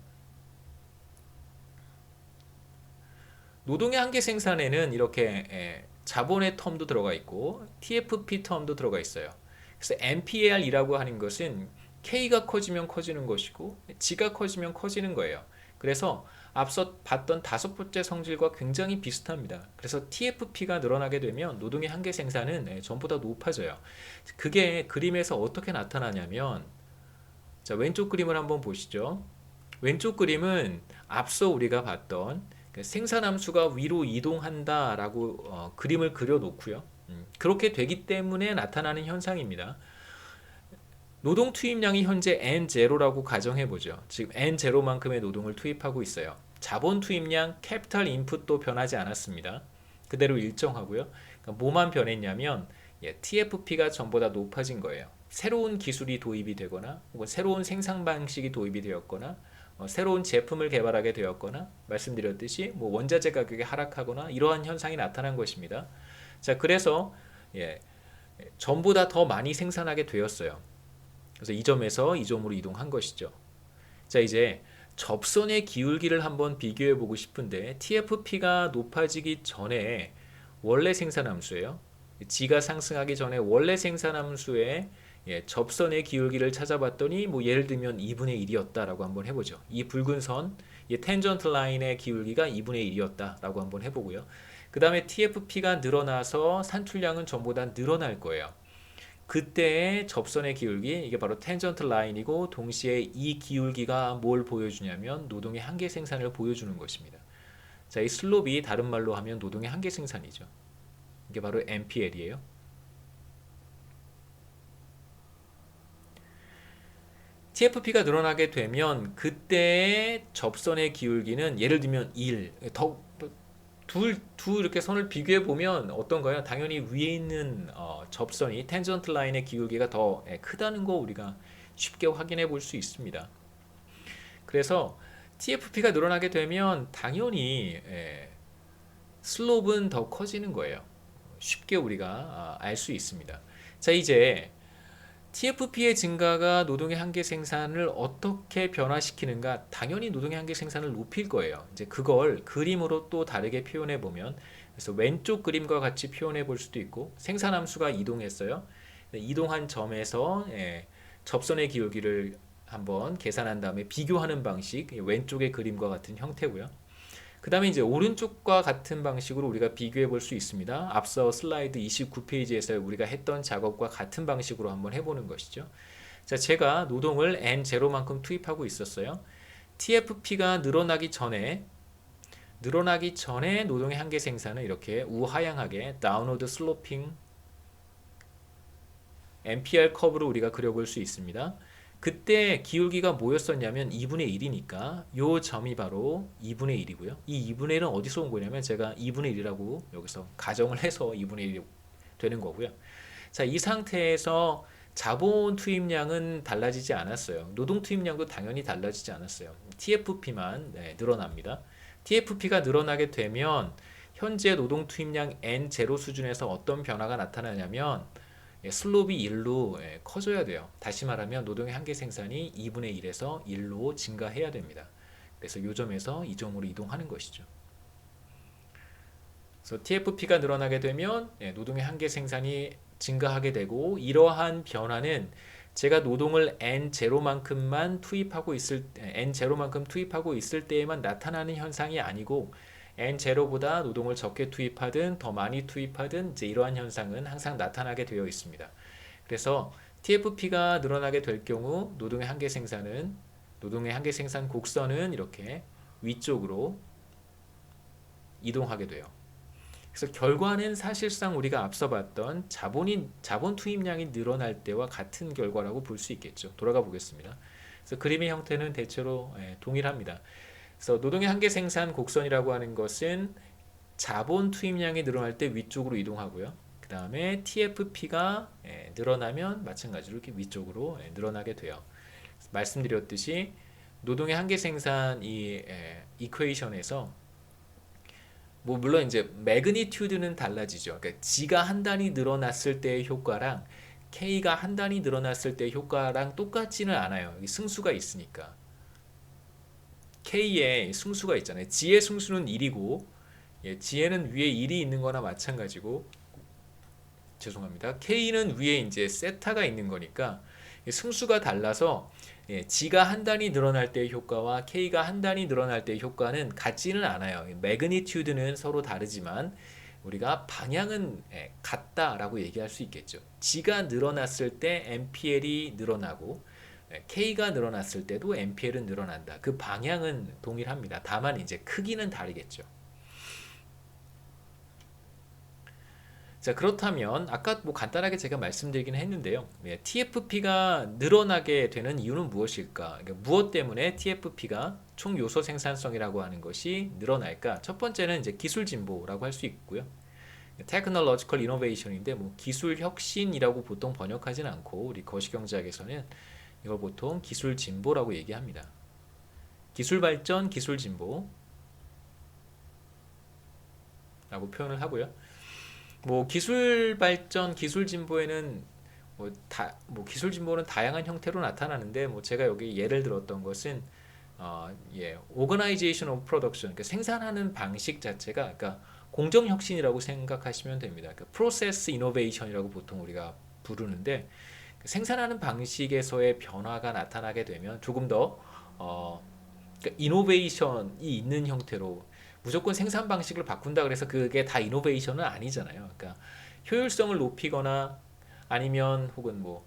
노동의 한계 생산에는 이렇게 자본의 텀도 들어가 있고 TFP 텀도 들어가 있어요. 그래서 MPL이라고 하는 것은 K가 커지면 커지는 것이고 G가 커지면 커지는 거예요. 그래서 앞서 봤던 다섯 번째 성질과 굉장히 비슷합니다. 그래서 TFP가 늘어나게 되면 노동의 한계 생산은 전보다 높아져요. 그게 그림에서 어떻게 나타나냐면 자, 왼쪽 그림을 한번 보시죠. 왼쪽 그림은 앞서 우리가 봤던 생산함수가 위로 이동한다라고 그림을 그려놓고요. 그렇게 되기 때문에 나타나는 현상입니다. 노동 투입량이 현재 N0라고 가정해보죠. 지금 N0만큼의 노동을 투입하고 있어요. 자본 투입량, 캐피탈 인풋도 변하지 않았습니다. 그대로 일정하고요. 그러니까 뭐만 변했냐면 TFP가 전보다 높아진 거예요. 새로운 기술이 도입이 되거나 혹은 새로운 생산 방식이 도입이 되었거나 새로운 제품을 개발하게 되었거나 말씀드렸듯이 뭐 원자재 가격이 하락하거나 이러한 현상이 나타난 것입니다. 자, 그래서 전보다 더 많이 생산하게 되었어요. 그래서 이 점에서 이 점으로 이동한 것이죠. 자, 이제 접선의 기울기를 한번 비교해 보고 싶은데 TFP가 높아지기 전에 원래 생산함수예요. G가 상승하기 전에 원래 생산함수의 접선의 기울기를 찾아봤더니 뭐 예를 들면 2분의 1이었다라고 한번 해보죠. 이 붉은 선, 텐전트 라인의 기울기가 2분의 1이었다라고 한번 해보고요. 그 다음에 TFP가 늘어나서 산출량은 전보다 늘어날 거예요. 그때의 접선의 기울기, 이게 바로 텐전트 라인이고 동시에 이 기울기가 뭘 보여주냐면 노동의 한계 생산을 보여주는 것입니다. 자, 이 슬롭이 다른 말로 하면 노동의 한계 생산이죠. 이게 바로 MPL이에요. TFP가 늘어나게 되면 그때의 접선의 기울기는 예를 들면 1, 둘 이렇게 선을 비교해 보면 어떤가요? 당연히 위에 있는 접선이 텐전트 라인의 기울기가 더 크다는 거 우리가 쉽게 확인해 볼 수 있습니다. 그래서 TFP가 늘어나게 되면 당연히 슬롭은 더 커지는 거예요. 쉽게 우리가 알 수 있습니다. 자, 이제 TFP의 증가가 노동의 한계 생산을 어떻게 변화시키는가? 당연히 노동의 한계 생산을 높일 거예요. 이제 그걸 그림으로 또 다르게 표현해 보면, 그래서 왼쪽 그림과 같이 표현해 볼 수도 있고, 생산함수가 이동했어요. 이동한 점에서 접선의 기울기를 한번 계산한 다음에 비교하는 방식, 왼쪽의 그림과 같은 형태고요. 그 다음에 이제 오른쪽과 같은 방식으로 우리가 비교해 볼 수 있습니다. 앞서 슬라이드 29페이지에서 우리가 했던 작업과 같은 방식으로 한번 해보는 것이죠. 자, 제가 노동을 N0만큼 투입하고 있었어요. TFP가 늘어나기 전에 노동의 한계 생산은 이렇게 우하향하게 다운워드 슬로핑 MPR 커브로 우리가 그려볼 수 있습니다. 그때 기울기가 뭐였었냐면 2분의 1이니까 요 점이 바로 2분의 1이고요. 이 2분의 1은 어디서 온 거냐면 제가 2분의 1이라고 여기서 가정을 해서 2분의 1이 되는 거고요. 자, 이 상태에서 자본 투입량은 달라지지 않았어요. 노동 투입량도 당연히 달라지지 않았어요. TFP만 늘어납니다. TFP가 늘어나게 되면 현재 노동 투입량 N0 수준에서 어떤 변화가 나타나냐면 슬롭이 1로 커져야 돼요. 다시 말하면 노동의 한계 생산이 2분의 1에서 1로 증가해야 됩니다. 그래서 이 점에서 이 점으로 이동하는 것이죠. 그래서 TFP가 늘어나게 되면 노동의 한계 생산이 증가하게 되고, 이러한 변화는 제가 노동을 N0만큼 투입하고 있을 때에만 나타나는 현상이 아니고, N0보다 노동을 적게 투입하든 더 많이 투입하든 이제 이러한 현상은 항상 나타나게 되어 있습니다. 그래서 TFP가 늘어나게 될 경우 노동의 한계 생산 곡선은 이렇게 위쪽으로 이동하게 돼요. 그래서 결과는 사실상 우리가 앞서 봤던 자본 투입량이 늘어날 때와 같은 결과라고 볼 수 있겠죠. 돌아가 보겠습니다. 그래서 그림의 형태는 대체로 동일합니다. 그래서 노동의 한계 생산 곡선이라고 하는 것은 자본 투입량이 늘어날 때 위쪽으로 이동하고요. 그 다음에 TFP가 늘어나면 마찬가지로 이렇게 위쪽으로 늘어나게 돼요. 말씀드렸듯이 노동의 한계 생산 이 이퀘이션에서 뭐 물론 이제 매그니튜드는 달라지죠. 그러니까 G가 한 단위 늘어났을 때의 효과랑 K가 한 단위 늘어났을 때의 효과랑 똑같지는 않아요. 여기 승수가 있으니까. K에 승수가 있잖아요. G의 승수는 1이고 G에는 위에 1이 있는 거나 마찬가지고, 죄송합니다. K는 위에 이제 세타가 있는 거니까 승수가 달라서 G가 한 단위 늘어날 때의 효과와 K가 한 단위 늘어날 때의 효과는 같지는 않아요. 매그니튜드는 서로 다르지만 우리가 방향은 같다라고 얘기할 수 있겠죠. G가 늘어났을 때 MPL이 늘어나고 K가 늘어났을 때도 MPL은 늘어난다. 그 방향은 동일합니다. 다만 이제 크기는 다르겠죠. 자, 그렇다면 아까 뭐 간단하게 제가 말씀드리긴 했는데요. TFP가 늘어나게 되는 이유는 무엇일까? 그러니까 무엇 때문에 TFP가 총 요소 생산성이라고 하는 것이 늘어날까? 첫 번째는 이제 기술 진보라고 할 수 있고요. Technological Innovation인데 뭐 기술 혁신이라고 보통 번역하지는 않고 우리 거시경제학에서는 이걸 보통 기술 진보라고 얘기합니다. 기술 발전, 기술 진보 라고 표현을 하고요. 뭐 기술 발전, 기술 진보에는 기술 진보는 다양한 형태로 나타나는데 뭐 제가 여기 예를 들었던 것은 Organization of Production, 그러니까 생산하는 방식 자체가 그러니까 공정 혁신이라고 생각하시면 됩니다. 그러니까 Process Innovation이라고 보통 우리가 부르는데, 생산하는 방식에서의 변화가 나타나게 되면 조금 더 그러니까 이노베이션이 있는 형태로, 무조건 생산 방식을 바꾼다 그래서 그게 다 이노베이션은 아니잖아요. 그러니까 효율성을 높이거나 아니면 혹은 뭐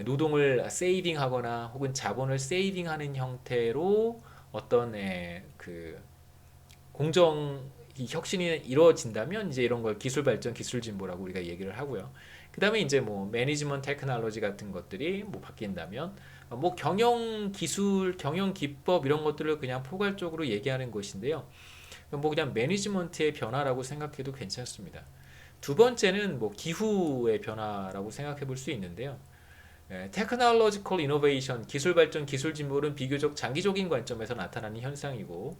노동을 세이빙하거나 혹은 자본을 세이빙하는 형태로 어떤 그 공정 혁신이 이루어진다면 이제 이런 걸 기술 발전, 기술 진보라고 우리가 얘기를 하고요. 그다음에 이제 뭐 매니지먼트 테크놀로지 같은 것들이 뭐 바뀐다면 뭐 경영 기술, 경영 기법 이런 것들을 그냥 포괄적으로 얘기하는 것인데요. 뭐 그냥 매니지먼트의 변화라고 생각해도 괜찮습니다. 두 번째는 뭐 기후의 변화라고 생각해 볼 수 있는데요. 테크놀로지컬 이노베이션, 기술 발전, 기술 진보는 비교적 장기적인 관점에서 나타나는 현상이고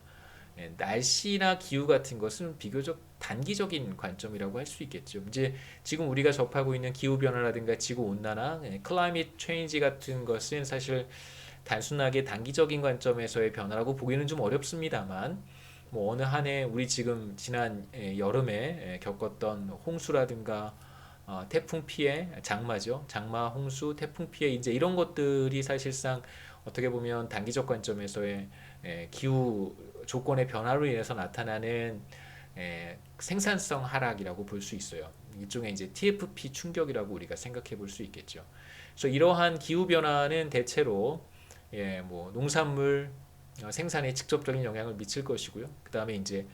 날씨나 기후 같은 것은 비교적 단기적인 관점이라고 할 수 있겠죠. 이제 지금 우리가 접하고 있는 기후 변화라든가 지구 온난화, 클라이밋 체인지 같은 것은 사실 단순하게 단기적인 관점에서의 변화라고 보기는 좀 어렵습니다만 뭐 어느 한 해 우리 지금 지난 여름에 겪었던 홍수라든가 태풍 피해, 장마죠. 장마, 홍수, 태풍 피해 이제 이런 것들이 사실상 어떻게 보면 단기적 관점에서의 기후 조건의 변화로 인해서 나타나는 생산성 하락이라고 볼 수 있어요. 일종의 이제 TFP 충격이라고 우리가 생각해 볼 수 있겠죠. 그래서 이러한 기후 변화는 대체로 뭐 농산물 생산에 직접적인 영향을 미칠 것이고요. 그 다음에 이제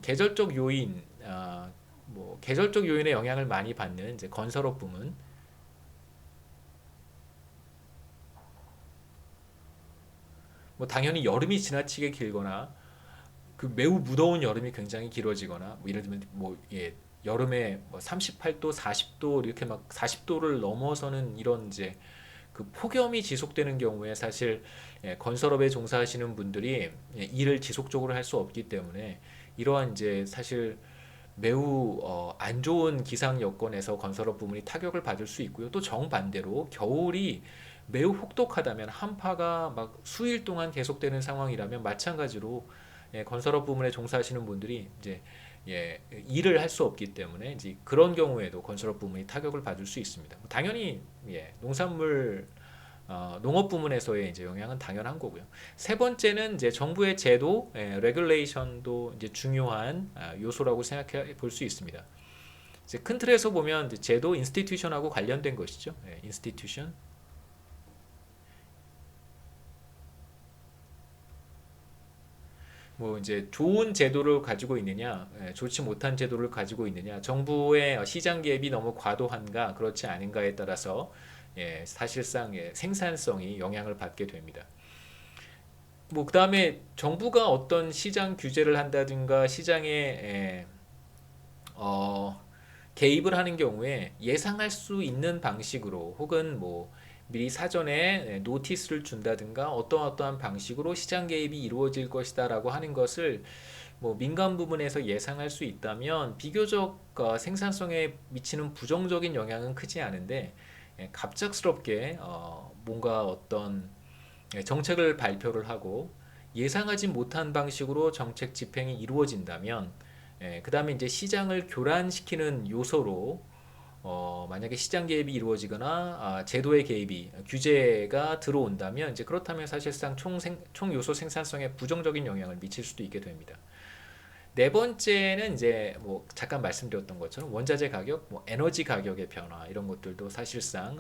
계절적 요인, 뭐 계절적 요인의 영향을 많이 받는 이제 건설업 부문, 뭐 당연히 여름이 지나치게 길거나 그 매우 무더운 여름이 굉장히 길어지거나 뭐 예를 들면 뭐 여름에 뭐 38도, 40도 이렇게 막 40도를 넘어서는 이런 이제 그 폭염이 지속되는 경우에 사실 건설업에 종사하시는 분들이 일을 지속적으로 할 수 없기 때문에 이러한 이제 사실 매우 안 좋은 기상 여건에서 건설업 부문이 타격을 받을 수 있고요. 또 정반대로 겨울이 매우 혹독하다면 한파가 막 수일 동안 계속되는 상황이라면 마찬가지로 건설업 부문에 종사하시는 분들이 이제 일을 할 수 없기 때문에 이제 그런 경우에도 건설업 부문이 타격을 받을 수 있습니다. 당연히 농산물 농업 부문에서의 이제 영향은 당연한 거고요. 세 번째는 이제 정부의 제도, 레귤레이션도 이제 중요한 요소라고 생각해 볼 수 있습니다. 이제 큰 틀에서 보면 이제 제도, 인스티튜션하고 관련된 것이죠. 인스티튜션. 뭐 이제 좋은 제도를 가지고 있느냐, 좋지 못한 제도를 가지고 있느냐, 정부의 시장 개입이 너무 과도한가, 그렇지 않은가에 따라서 사실상 생산성이 영향을 받게 됩니다. 뭐 그다음에 정부가 어떤 시장 규제를 한다든가 시장에 어, 개입을 하는 경우에 예상할 수 있는 방식으로 혹은 뭐 미리 사전에 노티스를 준다든가 어떠한 방식으로 시장 개입이 이루어질 것이다라고 하는 것을 뭐 민간 부분에서 예상할 수 있다면 비교적 생산성에 미치는 부정적인 영향은 크지 않은데 갑작스럽게 뭔가 어떤 정책을 발표를 하고 예상하지 못한 방식으로 정책 집행이 이루어진다면 그 다음에 이제 시장을 교란시키는 요소로 만약에 시장 개입이 이루어지거나 제도의 개입이 규제가 들어온다면 이제 그렇다면 사실상 총 요소 생산성에 부정적인 영향을 미칠 수도 있게 됩니다. 네 번째는 이제 뭐 잠깐 말씀드렸던 것처럼 원자재 가격, 뭐 에너지 가격의 변화 이런 것들도 사실상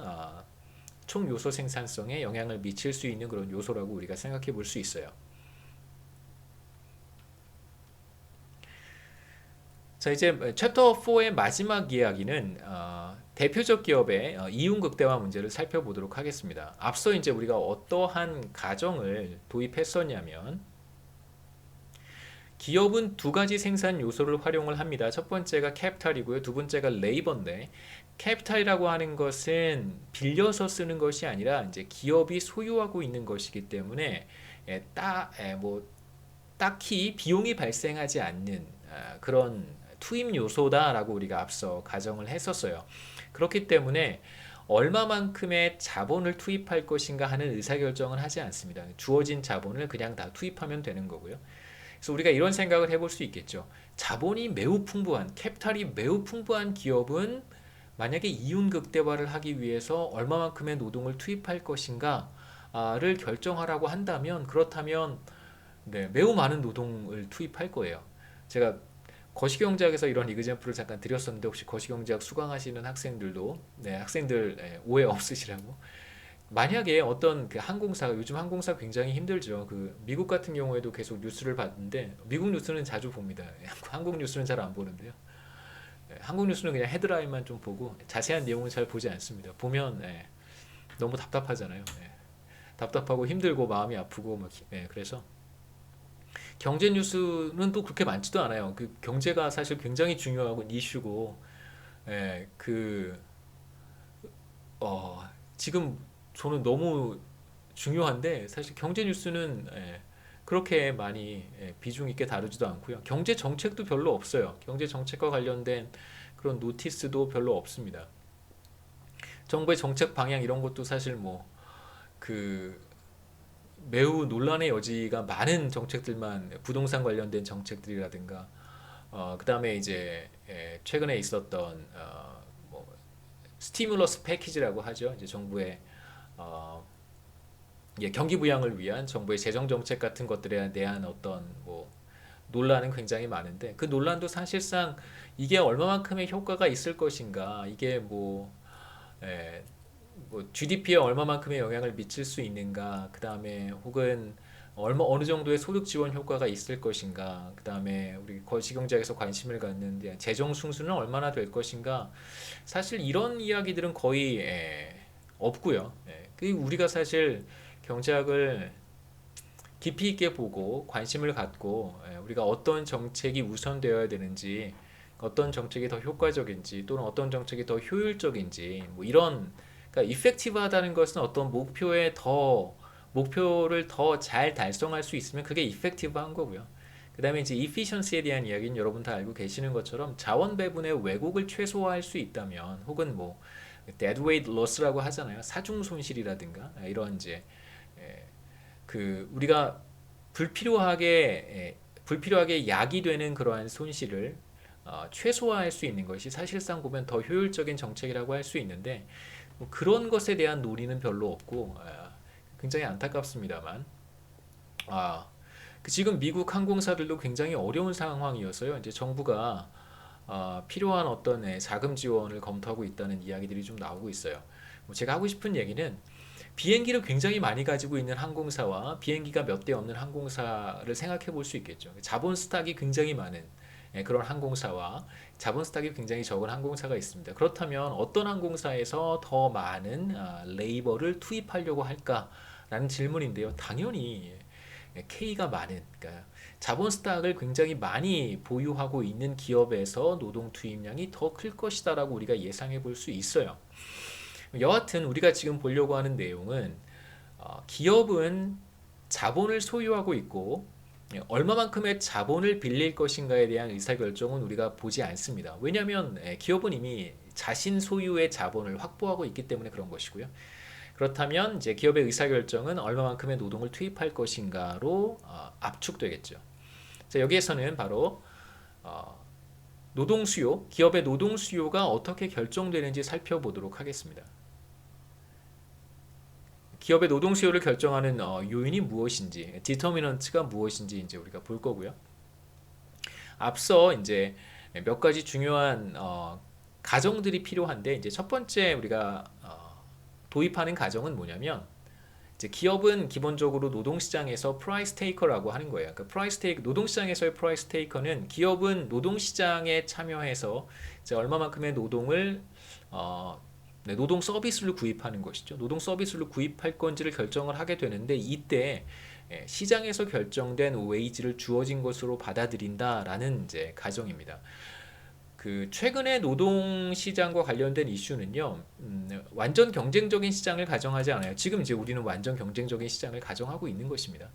총 요소 생산성에 영향을 미칠 수 있는 그런 요소라고 우리가 생각해 볼 수 있어요. 자, 이제 챕터 4의 마지막 이야기는 대표적 기업의 이윤 극대화 문제를 살펴보도록 하겠습니다. 앞서 이제 우리가 어떠한 가정을 도입했었냐면 기업은 두 가지 생산 요소를 활용을 합니다. 첫 번째가 캐피탈이고요. 두 번째가 레이버인데 캐피탈이라고 하는 것은 빌려서 쓰는 것이 아니라 이제 기업이 소유하고 있는 것이기 때문에 뭐 딱히 비용이 발생하지 않는 그런 투입 요소다라고 우리가 앞서 가정을 했었어요. 그렇기 때문에 얼마만큼의 자본을 투입할 것인가 하는 의사결정은 하지 않습니다. 주어진 자본을 그냥 다 투입하면 되는 거고요. 그래서 우리가 이런 생각을 해볼 수 있겠죠. 자본이 매우 풍부한, 캐피탈이 매우 풍부한 기업은 만약에 이윤 극대화를 하기 위해서 얼마만큼의 노동을 투입할 것인가를 결정하라고 한다면 그렇다면 매우 많은 노동을 투입할 거예요. 제가 거시경제학에서 이런 이그젠플을 잠깐 드렸었는데 혹시 거시경제학 수강하시는 학생들도 학생들 오해 없으시라고 만약에 어떤 그 항공사가 요즘 항공사 굉장히 힘들죠. 그 미국 같은 경우에도 계속 뉴스를 봤는데 미국 뉴스는 자주 봅니다. 한국 뉴스는 잘 안 보는데요. 한국 뉴스는 그냥 헤드라인만 좀 보고 자세한 내용은 잘 보지 않습니다. 보면 너무 답답하잖아요. 답답하고 힘들고 마음이 아프고 막 그래서 경제 뉴스는 또 그렇게 많지도 않아요. 그 경제가 사실 굉장히 중요하고 이슈고 그 지금 저는 너무 중요한데 사실 경제 뉴스는 그렇게 많이 비중 있게 다루지도 않고요. 경제 정책도 별로 없어요. 경제 정책과 관련된 그런 노티스도 별로 없습니다. 정부의 정책 방향 이런 것도 사실 뭐 그 매우 논란의 여지가 많은 정책들만 부동산 관련된 정책들이라든가 그다음에 이제 최근에 있었던 뭐 스티뮬러스 패키지라고 하죠. 이제 정부의 어, 경기 부양을 위한 정부의 재정 정책 같은 것들에 대한 어떤 뭐 논란은 굉장히 많은데 그 논란도 사실상 이게 얼마만큼의 효과가 있을 것인가 이게 에, 뭐 GDP에 얼마만큼의 영향을 미칠 수 있는가 그 다음에 혹은 어느 정도의 소득 지원 효과가 있을 것인가 그 다음에 우리 거시경제에서 관심을 갖는 재정 순수는 얼마나 될 것인가 사실 이런 이야기들은 거의 없고요. 우리가 사실 경제학을 깊이 있게 보고 관심을 갖고 우리가 어떤 정책이 우선되어야 되는지 어떤 정책이 더 효과적인지 또는 어떤 정책이 더 효율적인지 뭐 이런 그러니까 이펙티브하다는 것은 어떤 목표를 더 잘 달성할 수 있으면 그게 이펙티브한 거고요. 그다음에 이제 이피션시에 대한 이야기는 여러분 다 알고 계시는 것처럼 자원 배분의 왜곡을 최소화할 수 있다면 혹은 뭐 deadweight loss라고 하잖아요. 사중 손실이라든가 이런 이제 우리가 불필요하게 야기되는 그러한 손실을 최소화할 수 있는 것이 사실상 보면 더 효율적인 정책이라고 할 수 있는데 뭐 그런 것에 대한 논의는 별로 없고 굉장히 안타깝습니다만 지금 미국 항공사들도 굉장히 어려운 상황이어서요. 이제 정부가 필요한 어떤 자금 지원을 검토하고 있다는 이야기들이 좀 나오고 있어요. 뭐 제가 하고 싶은 얘기는 비행기를 굉장히 많이 가지고 있는 항공사와 비행기가 몇 대 없는 항공사를 생각해 볼 수 있겠죠. 자본 스탁이 굉장히 많은 그런 항공사와 자본 스탁이 굉장히 적은 항공사가 있습니다. 그렇다면 어떤 항공사에서 더 많은 레이버를 투입하려고 할까라는 질문인데요. 당연히 K가 많은 그러니까 자본 스탁을 굉장히 많이 보유하고 있는 기업에서 노동 투입량이 더 클 것이다라고 우리가 예상해 볼 수 있어요. 여하튼 우리가 지금 보려고 하는 내용은 기업은 자본을 소유하고 있고 얼마만큼의 자본을 빌릴 것인가에 대한 의사결정은 우리가 보지 않습니다. 왜냐하면 기업은 이미 자신 소유의 자본을 확보하고 있기 때문에 그런 것이고요. 그렇다면 이제 기업의 의사결정은 얼마만큼의 노동을 투입할 것인가로 압축되겠죠. 자, 여기에서는 바로 노동 수요, 기업의 노동 수요가 어떻게 결정되는지 살펴보도록 하겠습니다. 기업의 노동 수요를 결정하는 요인이 무엇인지, 디터미넌트가 무엇인지 이제 우리가 볼 거고요. 앞서 이제 몇 가지 중요한 가정들이 필요한데 이제 첫 번째 우리가 도입하는 가정은 뭐냐면 이제 기업은 기본적으로 노동시장에서 프라이스 테이커라고 하는 거예요. 그러니까 노동시장에서의 프라이스 테이커는 기업은 노동시장에 참여해서 이제 얼마만큼의 노동 서비스를 구입하는 것이죠. 노동 서비스를 구입할 건지를 결정을 하게 되는데 이때 시장에서 결정된 웨이지를 주어진 것으로 받아들인다라는 이제 가정입니다. 최근에 노동 시장과 관련된 이슈는요, 완전 경쟁적인 시장을 가정하지 않아요. 지금 이제 우리는 완전 경쟁적인 시장을 가정하고 있는 것입니다.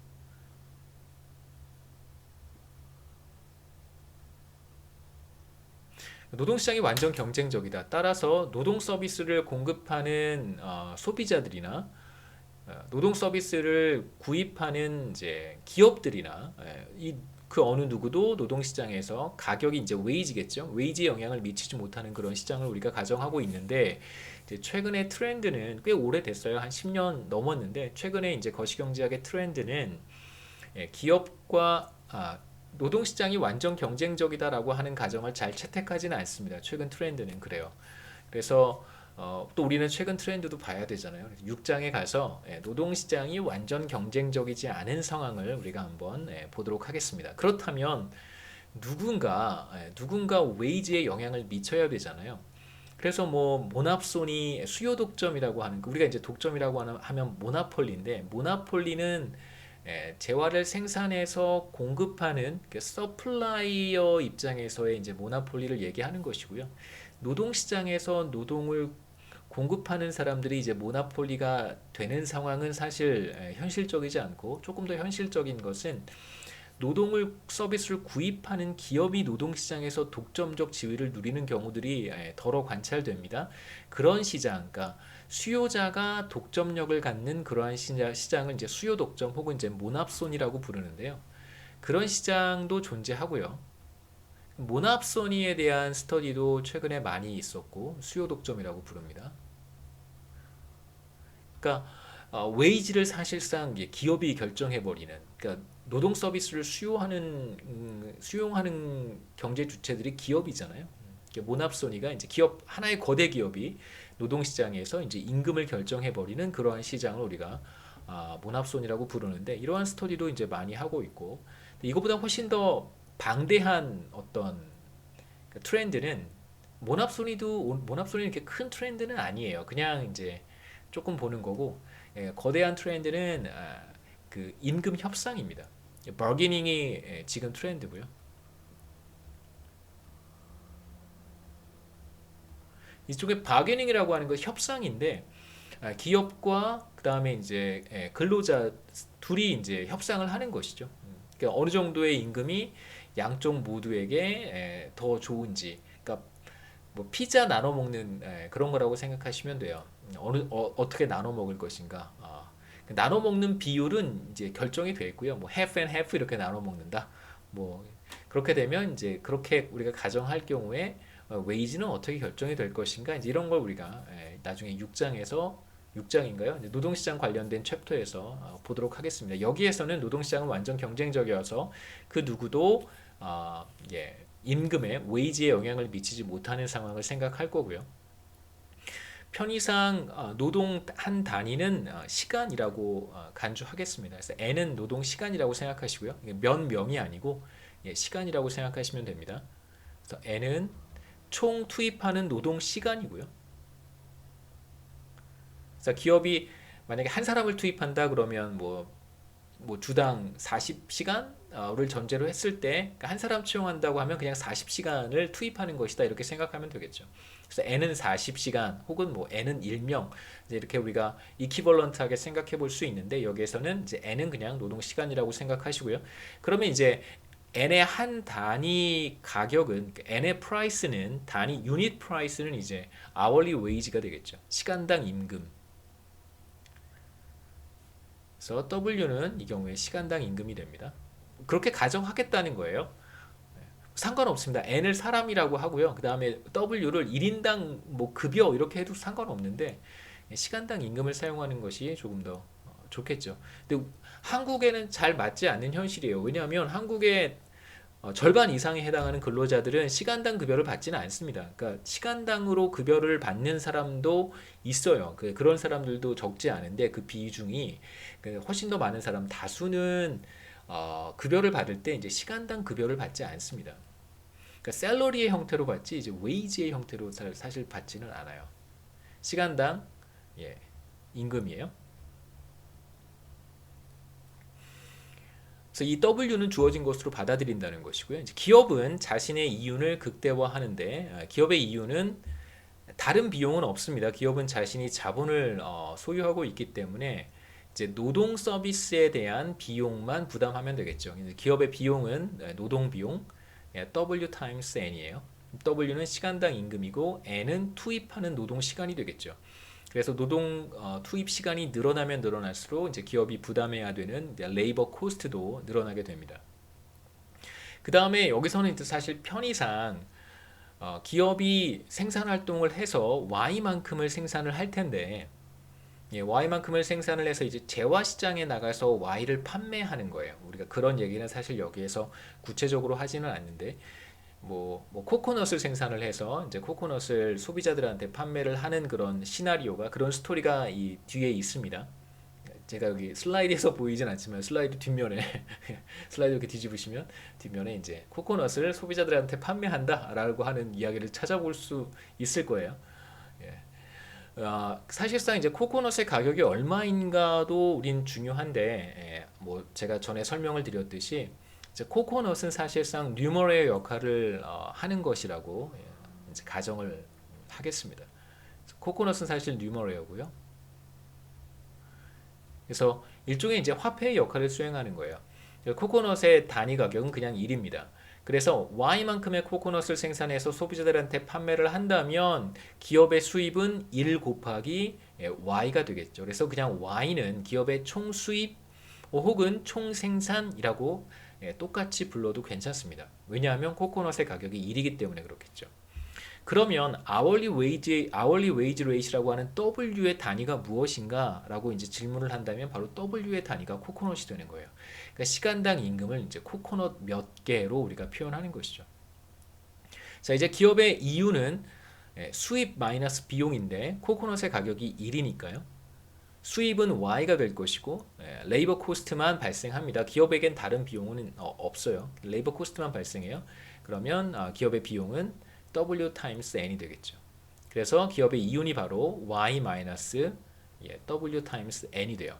노동시장이 완전 경쟁적이다. 따라서 노동 서비스를 공급하는 소비자들이나 노동 서비스를 구입하는 이제 기업들이나 그 어느 누구도 노동시장에서 가격이 이제 웨이지겠죠. 웨이지에 영향을 미치지 못하는 그런 시장을 우리가 가정하고 있는데 이제 최근의 트렌드는 꽤 오래됐어요. 한 10년 넘었는데 최근에 이제 거시경제학의 트렌드는 기업과 노동시장이 완전 경쟁적이다라고 하는 가정을 잘 채택하지는 않습니다. 최근 트렌드는 그래요. 그래서 또 우리는 최근 트렌드도 봐야 되잖아요. 6장에 가서 노동시장이 완전 경쟁적이지 않은 상황을 우리가 한번 보도록 하겠습니다. 그렇다면 누군가 웨이지에 영향을 미쳐야 되잖아요. 그래서 뭐 모납손이 수요 독점이라고 하는 우리가 이제 독점이라고 하면 모나폴리인데 모나폴리는 재화를 생산해서 공급하는 서플라이어 입장에서의 이제 모나폴리를 얘기하는 것이고요. 노동시장에서 노동을 공급하는 사람들이 이제 모노폴리가 되는 상황은 사실 현실적이지 않고, 조금 더 현실적인 것은 노동을 서비스를 구입하는 기업이 노동시장에서 독점적 지위를 누리는 경우들이 더러 관찰됩니다. 그런 시장, 그러니까 수요자가 독점력을 갖는 그러한 시장을 이제 수요 독점 혹은 이제 모납손이라고 부르는데요. 그런 시장도 존재하고요. 모납손이에 대한 스터디도 최근에 많이 있었고 수요 독점이라고 부릅니다. 그러니까 웨이지를 사실상 기업이 결정해버리는, 그러니까 노동 서비스를 수용하는 경제 주체들이 기업이잖아요. 모납소니가 이제 기업 하나의 거대 기업이 노동시장에서 이제 임금을 결정해버리는 그러한 시장을 우리가 모납손이라고 부르는데, 이러한 스터디도 이제 많이 하고 있고, 이거보다 훨씬 더 방대한 어떤 트렌드는 모납손이 이렇게 큰 트렌드는 아니에요. 그냥 이제 조금 보는 거고, 거대한 트렌드는 그 임금 협상입니다. 바게닝이 지금 트렌드고요. 이쪽에 바게닝이라고 하는 건 협상인데, 기업과 그 다음에 이제 근로자 둘이 이제 협상을 하는 것이죠. 그러니까 어느 정도의 임금이 양쪽 모두에게 더 좋은지, 그러니까 뭐 피자 나눠 먹는 그런 거라고 생각하시면 돼요. 어떻게 나눠 먹을 것인가. 나눠 먹는 비율은 이제 결정이 되어 있고요. 뭐 half and half 이렇게 나눠 먹는다. 뭐 그렇게 되면 이제 그렇게 우리가 가정할 경우에 웨이지는 어떻게 결정이 될 것인가, 이제 이런 걸 우리가 나중에 6장인가요? 노동시장 관련된 챕터에서 보도록 하겠습니다. 여기에서는 노동시장은 완전 경쟁적이어서 그 누구도 임금에 웨이지에 영향을 미치지 못하는 상황을 생각할 거고요. 편의상 노동 한 단위는 시간이라고 간주하겠습니다. 그래서 N은 노동 시간이라고 생각하시고요. 명이 아니고 시간이라고 생각하시면 됩니다. 그래서 N은 총 투입하는 노동 시간이고요. 그래서 기업이 만약에 한 사람을 투입한다 그러면 뭐 주당 40시간을 전제로 했을 때, 그러니까 한 사람 채용한다고 하면 그냥 40시간을 투입하는 것이다, 이렇게 생각하면 되겠죠. 그래서 N은 40시간 혹은 뭐 N은 1명, 이렇게 우리가 이퀴벌런트하게 생각해 볼 수 있는데, 여기에서는 이제 N은 그냥 노동 시간이라고 생각하시고요. 그러면 이제 N의 한 단위 가격은, N의 프라이스는 단위 유닛 프라이스는 이제 hourly wage가 되겠죠. 시간당 임금. 그래서 W는 이 경우에 시간당 임금이 됩니다. 그렇게 가정하겠다는 거예요. 상관없습니다. N을 사람이라고 하고요. 그 다음에 W를 1인당 뭐 급여 이렇게 해도 상관없는데, 시간당 임금을 사용하는 것이 조금 더 좋겠죠. 근데 한국에는 잘 맞지 않는 현실이에요. 왜냐하면 한국의 절반 이상에 해당하는 근로자들은 시간당 급여를 받지는 않습니다. 그러니까 시간당으로 급여를 받는 사람도 있어요. 그런 사람들도 적지 않은데, 그 비중이 훨씬 더 많은 사람, 다수는 급여를 받을 때 이제 시간당 급여를 받지 않습니다. 그러니까 샐러리의 형태로 받지 이제 웨이지의 형태로 사실 받지는 않아요. 시간당 임금이에요. 그래서 이 W는 주어진 것으로 받아들인다는 것이고요. 이제 기업은 자신의 이윤을 극대화하는데, 기업의 이윤은 다른 비용은 없습니다. 기업은 자신이 자본을 소유하고 있기 때문에 이제 노동 서비스에 대한 비용만 부담하면 되겠죠. 기업의 비용은 노동 비용, W times N이에요. W는 시간당 임금이고 N은 투입하는 노동 시간이 되겠죠. 그래서 노동 투입 시간이 늘어나면 늘어날수록 이제 기업이 부담해야 되는 레이버 코스트도 늘어나게 됩니다. 그 다음에 여기서는 사실 편의상 기업이 생산 활동을 해서 Y만큼을 생산을 할 텐데, Y만큼을 생산을 해서 이제 재화 시장에 나가서 Y를 판매하는 거예요. 우리가 그런 얘기는 사실 여기에서 구체적으로 하지는 않는데, 뭐 코코넛을 생산을 해서 이제 코코넛을 소비자들한테 판매를 하는 그런 시나리오가, 그런 스토리가 이 뒤에 있습니다. 제가 여기 슬라이드에서 보이진 않지만 슬라이드 뒷면에 슬라이드 이렇게 뒤집으시면 뒷면에 이제 코코넛을 소비자들한테 판매한다라고 하는 이야기를 찾아볼 수 있을 거예요. 사실상 이제 코코넛의 가격이 얼마인가도 우린 중요한데, 뭐 제가 전에 설명을 드렸듯이 이제 코코넛은 사실상 뉴머레의 역할을 하는 것이라고 이제 가정을 하겠습니다. 코코넛은 사실 뉴머레어고요. 그래서 일종의 이제 화폐의 역할을 수행하는 거예요. 코코넛의 단위 가격은 그냥 1입니다. 그래서 Y만큼의 코코넛을 생산해서 소비자들한테 판매를 한다면 기업의 수입은 1 곱하기 Y가 되겠죠. 그래서 그냥 Y는 기업의 총 수입 혹은 총 생산이라고 똑같이 불러도 괜찮습니다. 왜냐하면 코코넛의 가격이 1이기 때문에 그렇겠죠. 그러면 hourly wage rate라고 하는 W의 단위가 무엇인가? 라고 이제 질문을 한다면 바로 W의 단위가 코코넛이 되는 거예요. 그러니까 시간당 임금을 이제 코코넛 몇 개로 우리가 표현하는 것이죠. 자, 이제 기업의 이유는 수입 마이너스 비용인데 코코넛의 가격이 1이니까요. 수입은 Y가 될 것이고 레이버 코스트만 발생합니다. 기업에겐 다른 비용은 없어요. 레이버 코스트만 발생해요. 그러면 기업의 비용은 W 타임스 N이 되겠죠. 그래서 기업의 이윤이 바로 Y 마이너스 W 타임스 N이 돼요.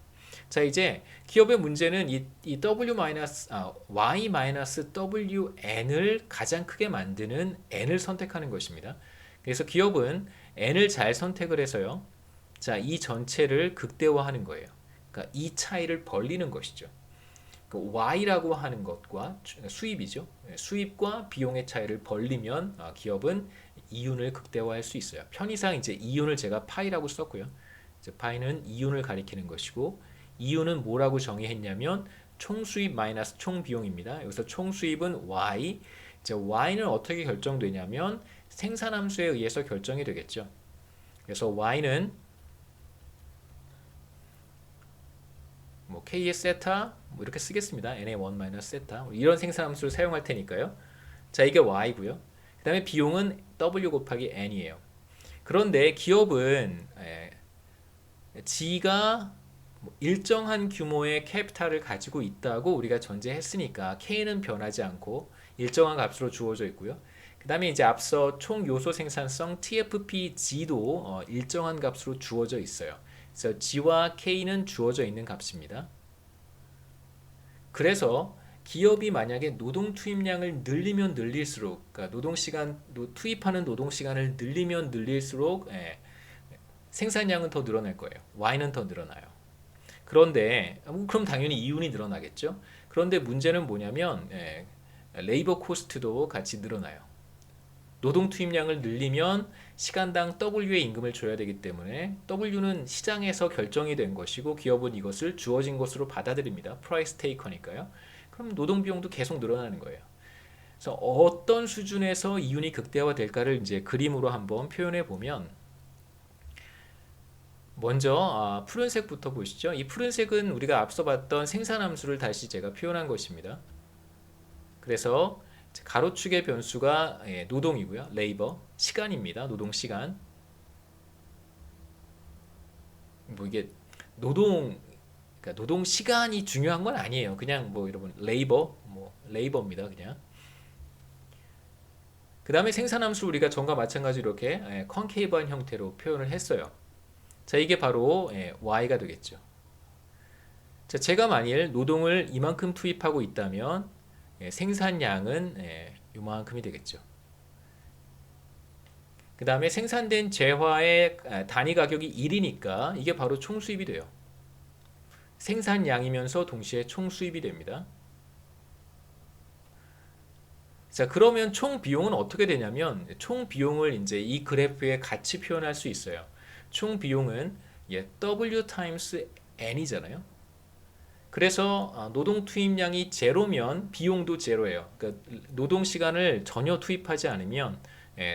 자, 이제 기업의 문제는 이 W 마이너스 Y 마이너스 WN을 가장 크게 만드는 N을 선택하는 것입니다. 그래서 기업은 N을 잘 선택을 해서요. 자, 이 전체를 극대화하는 거예요. 그러니까 이 차이를 벌리는 것이죠. Y라고 하는 것과 수입이죠. 수입과 비용의 차이를 벌리면 기업은 이윤을 극대화할 수 있어요. 편의상 이제 이윤을 제가 파이라고 썼고요. 이제 파이는 이윤을 가리키는 것이고 이윤은 뭐라고 정의했냐면 총 수입 마이너스 총 비용입니다. 여기서 총 수입은 Y. 이제 Y는 어떻게 결정되냐면 생산함수에 의해서 결정이 되겠죠. 그래서 Y는 뭐 K의 세타 뭐 이렇게 쓰겠습니다. N의 1 마이너스 세타 이런 생산함수를 사용할 테니까요. 자, 이게 Y고요. 그 다음에 비용은 W 곱하기 N이에요. 그런데 기업은 G가 일정한 규모의 캐피탈을 가지고 있다고 우리가 전제했으니까 K는 변하지 않고 일정한 값으로 주어져 있고요. 그 다음에 이제 앞서 총 요소 생산성 TFPG도 일정한 값으로 주어져 있어요. 그래서 G와 K는 주어져 있는 값입니다. 그래서 기업이 만약에 노동 투입량을 늘리면 늘릴수록, 그러니까 투입하는 노동 시간을 늘리면 늘릴수록 생산량은 더 늘어날 거예요. Y는 더 늘어나요. 그런데 그럼 당연히 이윤이 늘어나겠죠. 그런데 문제는 뭐냐면 레이버 코스트도 같이 늘어나요. 노동 투입량을 늘리면 시간당 W의 임금을 줘야 되기 때문에 W는 시장에서 결정이 된 것이고 기업은 이것을 주어진 것으로 받아들입니다. 프라이스 테이커니까요. 그럼 노동 비용도 계속 늘어나는 거예요. 그래서 어떤 수준에서 이윤이 극대화될까를 이제 그림으로 한번 표현해 보면 먼저 푸른색부터 보시죠. 이 푸른색은 우리가 앞서 봤던 생산함수를 다시 제가 표현한 것입니다. 그래서 가로축의 변수가 노동이고요. 레이버, 시간입니다. 노동 시간. 뭐 이게 그러니까 노동 시간이 중요한 건 아니에요. 그냥 뭐 여러분 레이버입니다. 그냥. 그 다음에 생산함수 우리가 전과 마찬가지로 이렇게 컨케이브한 형태로 표현을 했어요. 자, 이게 바로 Y가 되겠죠. 자, 제가 만일 노동을 이만큼 투입하고 있다면 생산량은 이만큼이 되겠죠. 그 다음에 생산된 재화의 단위 가격이 1이니까 이게 바로 총 수입이 돼요. 생산량이면서 동시에 총 수입이 됩니다. 자, 그러면 총 비용은 어떻게 되냐면 총 비용을 이제 이 그래프에 같이 표현할 수 있어요. 총 비용은 W 타임스 N이잖아요. 그래서 노동 투입량이 제로면 비용도 제로예요. 그러니까 노동 시간을 전혀 투입하지 않으면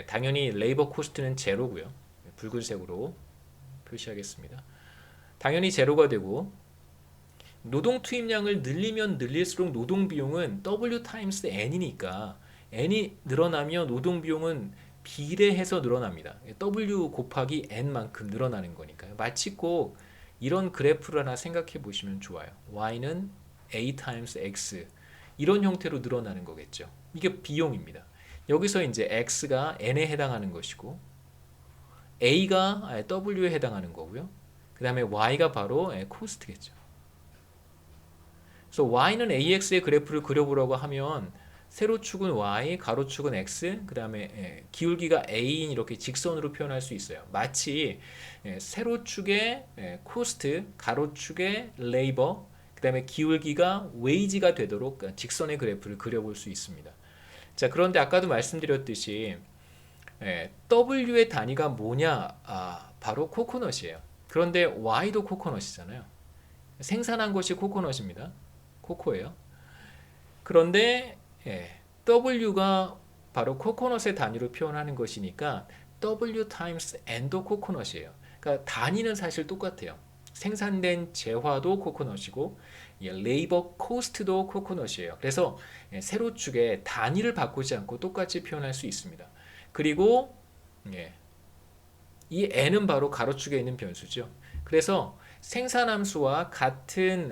당연히 레이버 코스트는 제로고요. 붉은색으로 표시하겠습니다. 당연히 제로가 되고 노동 투입량을 늘리면 늘릴수록 노동 비용은 W 타임스 N이니까 N이 늘어나면 노동 비용은 비례해서 늘어납니다. W 곱하기 N만큼 늘어나는 거니까요. 마치 꼭 이런 그래프를 하나 생각해 보시면 좋아요. Y는 A times X 이런 형태로 늘어나는 거겠죠. 이게 비용입니다. 여기서 이제 X가 N에 해당하는 것이고 A가 W에 해당하는 거고요. 그 다음에 Y가 바로 코스트겠죠. 그래서 Y는 AX의 그래프를 그려보라고 하면 세로축은 y, 가로축은 x, 그 다음에 기울기가 a인 이렇게 직선으로 표현할 수 있어요. 마치 세로축의 코스트, 가로축의 레이버, 그 다음에 기울기가 웨이지가 되도록 직선의 그래프를 그려볼 수 있습니다. 자, 그런데 아까도 말씀드렸듯이 W의 단위가 뭐냐? 바로 코코넛이에요. 그런데 Y도 코코넛이잖아요. 생산한 것이 코코넛입니다. 코코예요. 그런데 W가 바로 코코넛의 단위로 표현하는 것이니까 W times N도 코코넛이에요. 그러니까 단위는 사실 똑같아요. 생산된 재화도 코코넛이고 레이버 코스트도 코코넛이에요. 그래서 세로축의 단위를 바꾸지 않고 똑같이 표현할 수 있습니다. 그리고 이 n은 바로 가로축에 있는 변수죠. 그래서 생산함수와 같은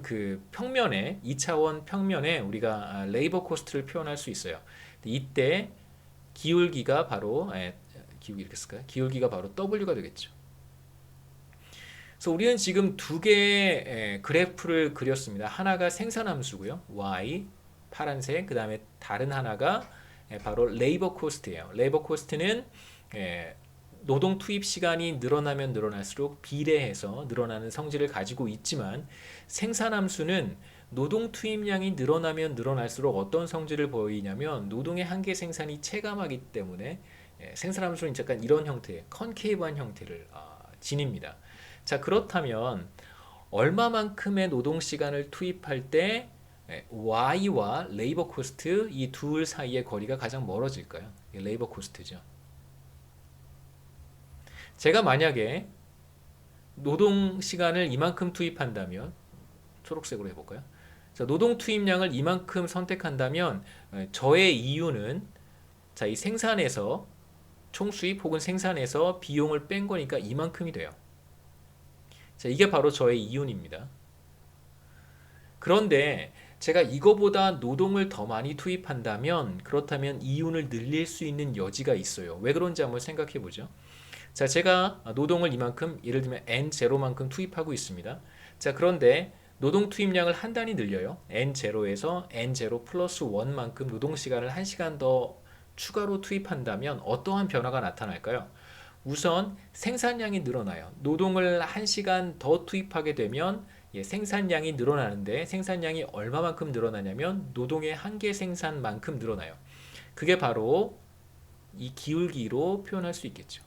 그 평면에 2차원 평면에 우리가 레이버 코스트를 표현할 수 있어요. 이때 기울기가 바로 기울기 이렇게 쓸까요? 기울기가 바로 W가 되겠죠. 그래서 우리는 지금 두 개의 그래프를 그렸습니다. 하나가 생산함수고요. Y 파란색. 그 다음에 다른 하나가 바로 레이버 코스트예요. 레이버 코스트는 노동 투입 시간이 늘어나면 늘어날수록 비례해서 늘어나는 성질을 가지고 있지만 생산함수는 노동 투입량이 늘어나면 늘어날수록 어떤 성질을 보이냐면 노동의 한계 생산이 체감하기 때문에 생산함수는 약간 이런 형태의 컨케이브한 형태를 지닙니다. 자, 그렇다면 얼마만큼의 노동 시간을 투입할 때 Y와 레이버 코스트 이 둘 사이의 거리가 가장 멀어질까요? 레이버 코스트죠. 제가 만약에 노동 시간을 이만큼 투입한다면 초록색으로 해볼까요? 자, 노동 투입량을 이만큼 선택한다면 저의 이유는 자, 이 생산에서 총수입 혹은 생산에서 비용을 뺀 거니까 이만큼이 돼요. 자, 이게 바로 저의 이윤입니다. 그런데 제가 이거보다 노동을 더 많이 투입한다면 그렇다면 이윤을 늘릴 수 있는 여지가 있어요. 왜 그런지 한번 생각해 보죠. 자, 제가 노동을 이만큼 예를 들면 N0만큼 투입하고 있습니다. 자, 그런데 노동 투입량을 한 단위 늘려요. N0에서 N0 플러스 1만큼 노동 시간을 1시간 더 추가로 투입한다면 어떠한 변화가 나타날까요? 우선 생산량이 늘어나요. 노동을 1시간 더 투입하게 되면 생산량이 늘어나는데 생산량이 얼마만큼 늘어나냐면 노동의 한계 생산만큼 늘어나요. 그게 바로 이 기울기로 표현할 수 있겠죠.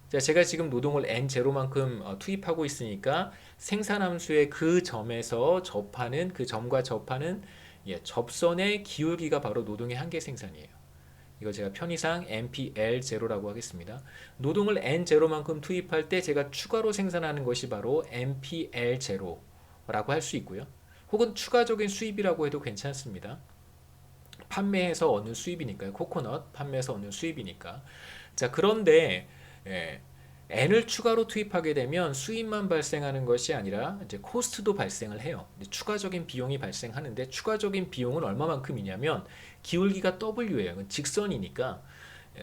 자, 제가 지금 노동을 N0만큼 투입하고 있으니까 생산함수의 그 점에서 접하는 그 점과 접하는 접선의 기울기가 바로 노동의 한계 생산이에요. 이거 제가 편의상 MPL0라고 하겠습니다. 노동을 N0만큼 투입할 때 제가 추가로 생산하는 것이 바로 MPL0라고 할 수 있고요. 혹은 추가적인 수입이라고 해도 괜찮습니다. 판매해서 얻는 수입이니까요. 코코넛 판매해서 얻는 수입이니까. 자, 그런데 N을 추가로 투입하게 되면 수입만 발생하는 것이 아니라 이제 코스트도 발생을 해요. 추가적인 비용이 발생하는데 추가적인 비용은 얼마만큼이냐면 기울기가 W예요. 직선이니까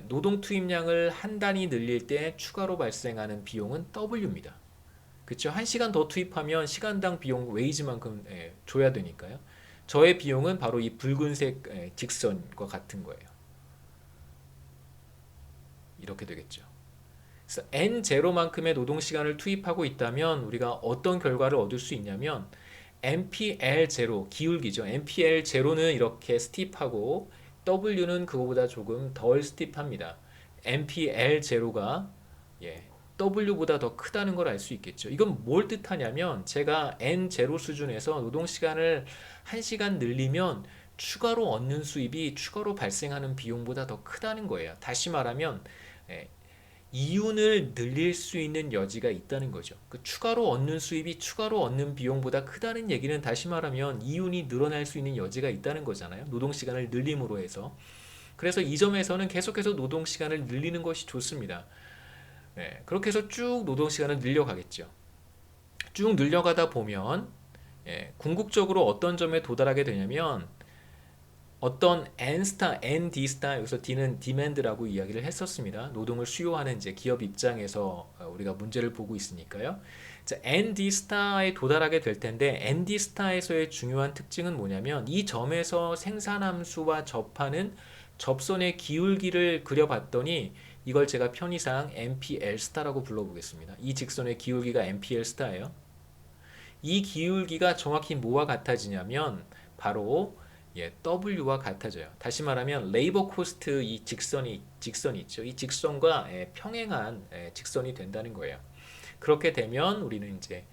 노동 투입량을 한 단위 늘릴 때 추가로 발생하는 비용은 W입니다. 그렇죠? 1시간 더 투입하면 시간당 비용 웨이지만큼 줘야 되니까요. 저의 비용은 바로 이 붉은색 직선과 같은 거예요. 이렇게 되겠죠. 그래서 N0만큼의 노동시간을 투입하고 있다면 우리가 어떤 결과를 얻을 수 있냐면 MPL0, 기울기죠. MPL0는 이렇게 스티프하고 W는 그거보다 조금 덜 스티프합니다. MPL0가 W보다 더 크다는 걸 알 수 있겠죠. 이건 뭘 뜻하냐면 제가 N0 수준에서 노동시간을 1시간 늘리면 추가로 얻는 수입이 추가로 발생하는 비용보다 더 크다는 거예요. 다시 말하면 이윤을 늘릴 수 있는 여지가 있다는 거죠. 그 추가로 얻는 수입이 추가로 얻는 비용보다 크다는 얘기는 다시 말하면 이윤이 늘어날 수 있는 여지가 있다는 거잖아요. 노동시간을 늘림으로 해서. 그래서 이 점에서는 계속해서 노동시간을 늘리는 것이 좋습니다. 그렇게 해서 쭉 노동시간을 늘려가겠죠. 쭉 늘려가다 보면 궁극적으로 어떤 점에 도달하게 되냐면 어떤 N D 여기서 D는 demand라고 이야기를 했었습니다. 노동을 수요하는 이제 기업 입장에서 우리가 문제를 보고 있으니까요. 자, N D에 도달하게 될 텐데 N D에서의 중요한 특징은 뭐냐면 이 점에서 생산함수와 접하는 접선의 기울기를 그려봤더니 이걸 제가 편의상 MPL라고 불러보겠습니다. 이 직선의 기울기가 MPL예요. 이 기울기가 정확히 뭐와 같아지냐면 바로 W와 같아져요. 다시 말하면 레이버 코스트 이 직선이 있죠. 이 직선과 평행한 직선이 된다는 거예요. 그렇게 되면 우리는 이제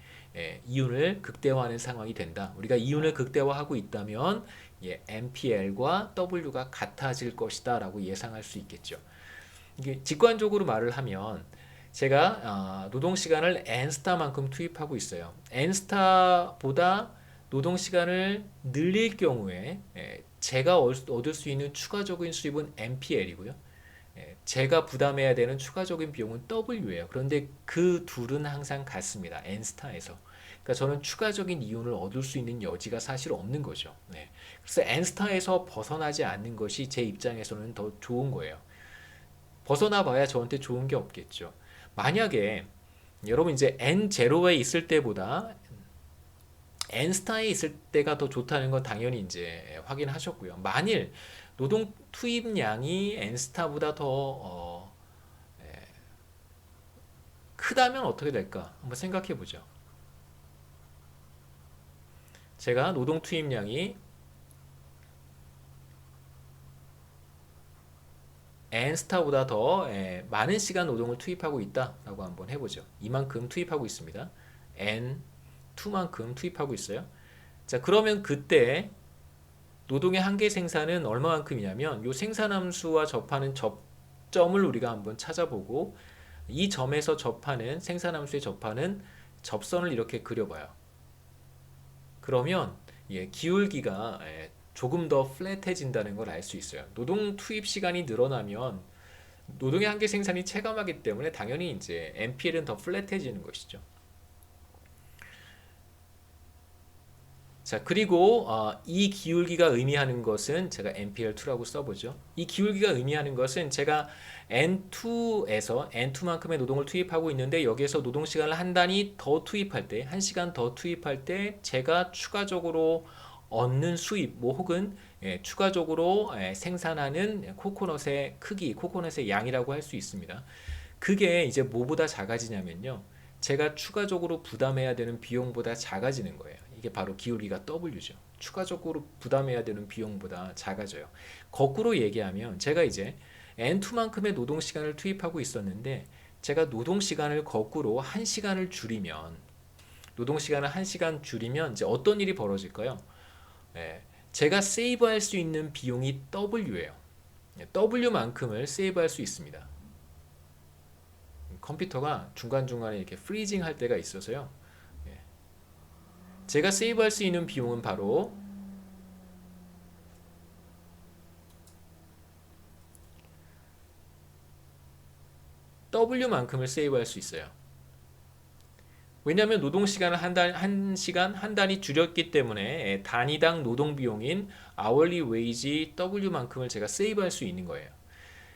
이윤을 극대화하는 상황이 된다. 우리가 이윤을 극대화하고 있다면 MPL과 W가 같아질 것이다라고 예상할 수 있겠죠. 이게 직관적으로 말을 하면 제가 노동 시간을 N만큼 투입하고 있어요. N보다 노동 시간을 늘릴 경우에 제가 얻을 수 있는 추가적인 수입은 MPL이고요. 제가 부담해야 되는 추가적인 비용은 W예요. 그런데 그 둘은 항상 같습니다. N에서. 그러니까 저는 추가적인 이윤을 얻을 수 있는 여지가 사실 없는 거죠. 네. 그래서 N에서 벗어나지 않는 것이 제 입장에서는 더 좋은 거예요. 벗어나 봐야 저한테 좋은 게 없겠죠. 만약에 여러분 이제 N0에 있을 때보다 N에 있을 때가 더 좋다는 건 당연히 이제 확인하셨고요. 만일 노동 투입량이 N보다 더 크다면 어떻게 될까? 한번 생각해 보죠. 제가 노동 투입량이 N보다 더 많은 시간 노동을 투입하고 있다라고 한번 해보죠. 이만큼 투입하고 있습니다. N2만큼 투입하고 있어요. 자, 그러면 그때 노동의 한계 생산은 얼마만큼이냐면 이 생산함수와 접하는 접점을 우리가 한번 찾아보고 이 점에서 접하는 생산함수에 접하는 접선을 이렇게 그려봐요. 그러면 기울기가 조금 더 플랫해진다는 걸 알 수 있어요. 노동 투입 시간이 늘어나면 노동의 한계 생산이 체감하기 때문에 당연히 이제 MPL은 더 플랫해지는 것이죠. 자, 그리고 이 기울기가 의미하는 것은 제가 MPL2라고 써보죠. 이 기울기가 의미하는 것은 제가 N2만큼의 노동을 투입하고 있는데 여기에서 노동 시간을 한 단위 더 투입할 때, 한 시간 더 투입할 때 제가 추가적으로 얻는 수입, 뭐 혹은 추가적으로 생산하는 코코넛의 크기, 코코넛의 양이라고 할 수 있습니다. 그게 이제 뭐보다 작아지냐면요. 제가 추가적으로 부담해야 되는 비용보다 작아지는 거예요. 이게 바로 기울기가 W죠. 추가적으로 부담해야 되는 비용보다 작아져요. 거꾸로 얘기하면 제가 이제 N2만큼의 노동 시간을 투입하고 있었는데 제가 노동 시간을 거꾸로 1시간을 줄이면 노동 시간을 1시간 줄이면 이제 어떤 일이 벌어질까요? 제가 세이브할 수 있는 비용이 W예요. W만큼을 세이브할 수 있습니다. 컴퓨터가 중간중간에 이렇게 프리징 할 때가 있어서요. 제가 세이브할 수 있는 비용은 바로 W만큼을 세이브할 수 있어요. 왜냐하면 노동시간을 한 단위 줄였기 때문에 단위당 노동비용인 hourly wage W만큼을 제가 세이브할 수 있는 거예요.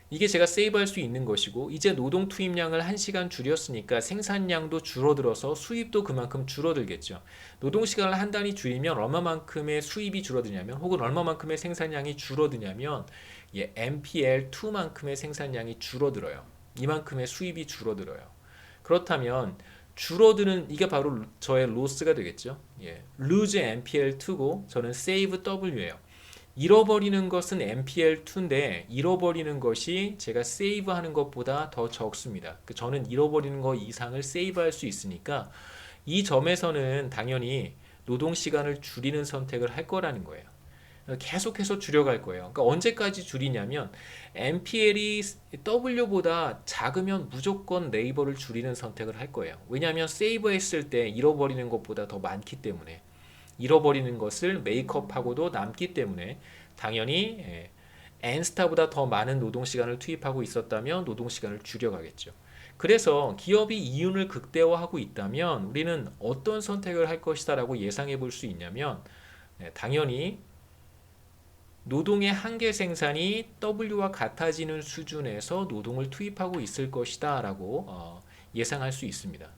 이게 제가 세이브할 수 있는 것이고 이제 노동 투입량을 1시간 줄였으니까 생산량도 줄어들어서 수입도 그만큼 줄어들겠죠. 노동 시간을 한 단위 줄이면 얼마만큼의 수입이 줄어드냐면 혹은 얼마만큼의 생산량이 줄어드냐면 MPL2만큼의 생산량이 줄어들어요. 이만큼의 수입이 줄어들어요. 그렇다면 줄어드는 이게 바로 저의 로스가 되겠죠. lose MPL2고 저는 save W예요. 잃어버리는 것은 MPL2인데 잃어버리는 것이 제가 세이브하는 것보다 더 적습니다. 저는 잃어버리는 것 이상을 세이브할 수 있으니까 이 점에서는 당연히 노동시간을 줄이는 선택을 할 거라는 거예요. 계속해서 줄여갈 거예요. 그러니까 언제까지 줄이냐면 MPL이 W보다 작으면 무조건 레이버를 줄이는 선택을 할 거예요. 왜냐하면 세이브 했을 때 잃어버리는 것보다 더 많기 때문에 잃어버리는 것을 메이크업하고도 남기 때문에 당연히 N보다 더 많은 노동시간을 투입하고 있었다면 노동시간을 줄여가겠죠. 그래서 기업이 이윤을 극대화하고 있다면 우리는 어떤 선택을 할 것이다 라고 예상해 볼 수 있냐면 당연히 노동의 한계 생산이 W와 같아지는 수준에서 노동을 투입하고 있을 것이다 라고 예상할 수 있습니다.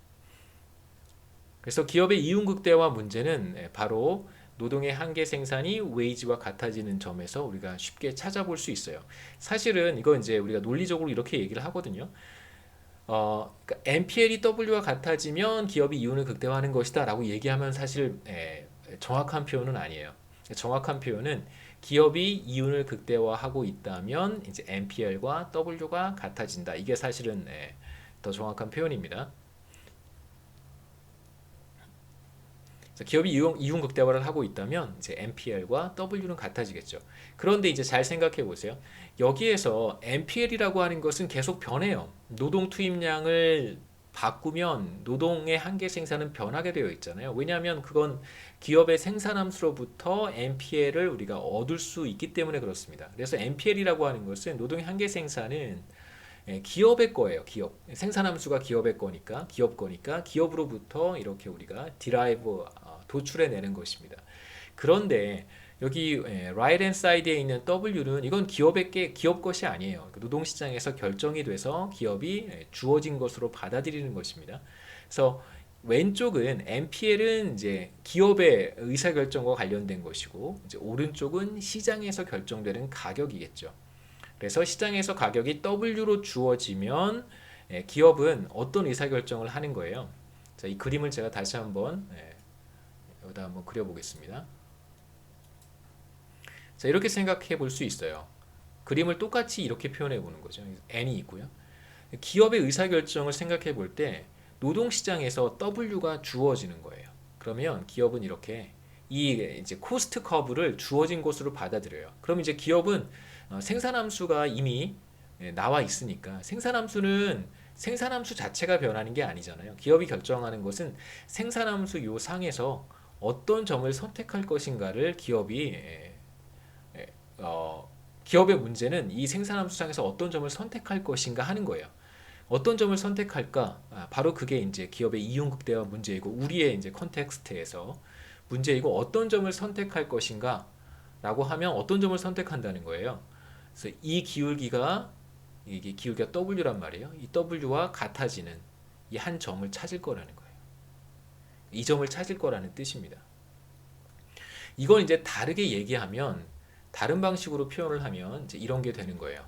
그래서 기업의 이윤극대화 문제는 바로 노동의 한계 생산이 웨이지와 같아지는 점에서 우리가 쉽게 찾아볼 수 있어요. 사실은 이거 이제 우리가 논리적으로 이렇게 얘기를 하거든요. 그러니까 NPL이 W와 같아지면 기업이 이윤을 극대화하는 것이다 라고 얘기하면 사실 정확한 표현은 아니에요. 정확한 표현은 기업이 이윤을 극대화하고 있다면 이제 NPL과 W가 같아진다. 이게 사실은 더 정확한 표현입니다. 기업이 이윤 극대화를 하고 있다면 이제 NPL과 W는 같아지겠죠. 그런데 이제 잘 생각해 보세요. 여기에서 NPL이라고 하는 것은 계속 변해요. 노동 투입량을 바꾸면 노동의 한계 생산은 변하게 되어 있잖아요. 왜냐하면 그건 기업의 생산함수로부터 NPL을 우리가 얻을 수 있기 때문에 그렇습니다. 그래서 NPL이라고 하는 것은 노동의 한계 생산은 기업의 거예요. 기업 생산함수가 기업의 거니까 기업으로부터 이렇게 우리가 디라이브 도출해내는 것입니다. 그런데 여기 right hand side에 있는 W는 이건 기업 것이 아니에요. 노동시장에서 결정이 돼서 기업이 주어진 것으로 받아들이는 것입니다. 그래서 왼쪽은 NPL은 이제 기업의 의사결정과 관련된 것이고 이제 오른쪽은 시장에서 결정되는 가격이겠죠. 그래서 시장에서 가격이 W로 주어지면 기업은 어떤 의사결정을 하는 거예요. 자, 이 그림을 제가 다시 한번 여기다 한번 그려보겠습니다. 자, 이렇게 생각해 볼 수 있어요. 그림을 똑같이 이렇게 표현해 보는 거죠. N이 있고요. 기업의 의사결정을 생각해 볼 때 노동시장에서 W가 주어지는 거예요. 그러면 기업은 이렇게 이 이제 코스트 커브를 주어진 것으로 받아들여요. 그럼 이제 기업은 생산함수가 이미 나와 있으니까 생산함수는 생산함수 자체가 변하는 게 아니잖아요. 기업이 결정하는 것은 생산함수 요 상에서 어떤 점을 선택할 것인가를 기업의 문제는 이 생산함수상에서 어떤 점을 선택할 것인가 하는 거예요. 어떤 점을 선택할까? 바로 그게 이제 기업의 이윤극대화 문제이고 우리의 이제 컨텍스트에서 문제이고 어떤 점을 선택할 것인가? 라고 하면 어떤 점을 선택한다는 거예요. 그래서 이 기울기가 이게 기울기가 W란 말이에요. 이 W와 같아지는 이 한 점을 찾을 거라는 거예요. 이 점을 찾을 거라는 뜻입니다. 이걸 이제 다르게 얘기하면 다른 방식으로 표현을 하면 이제 이런 게 되는 거예요.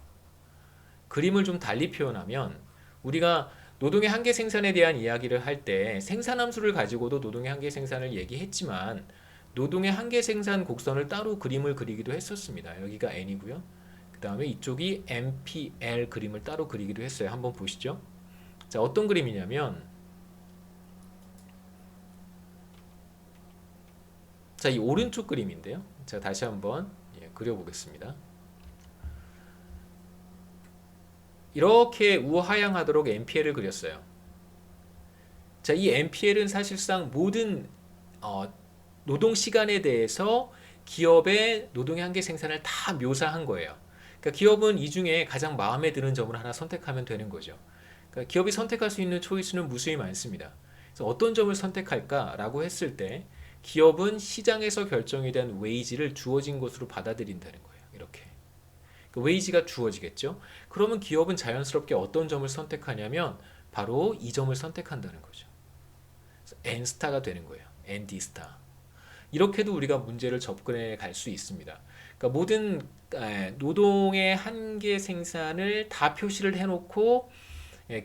그림을 좀 달리 표현하면 우리가 노동의 한계 생산에 대한 이야기를 할 때 생산함수를 가지고도 노동의 한계 생산을 얘기했지만 노동의 한계 생산 곡선을 따로 그림을 그리기도 했었습니다. 여기가 N이고요. 그 다음에 이쪽이 NPL 그림을 따로 그리기도 했어요. 한번 보시죠. 자, 어떤 그림이냐면 자, 이 오른쪽 그림인데요. 제가 다시 한번 그려보겠습니다. 이렇게 우하향하도록 NPL을 그렸어요. 자, 이 NPL은 사실상 모든 노동 시간에 대해서 기업의 노동의 한계 생산을 다 묘사한 거예요. 그러니까 기업은 이 중에 가장 마음에 드는 점을 하나 선택하면 되는 거죠. 그러니까 기업이 선택할 수 있는 초이스는 무수히 많습니다. 그래서 어떤 점을 선택할까라고 했을 때 기업은 시장에서 결정이 된 웨이지를 주어진 것으로 받아들인다는 거예요. 이렇게. 그 웨이지가 주어지겠죠. 그러면 기업은 자연스럽게 어떤 점을 선택하냐면 바로 이 점을 선택한다는 거죠. N 스타가 되는 거예요. ND 스타. 이렇게도 우리가 문제를 접근해 갈 수 있습니다. 그러니까 모든 노동의 한계 생산을 다 표시를 해놓고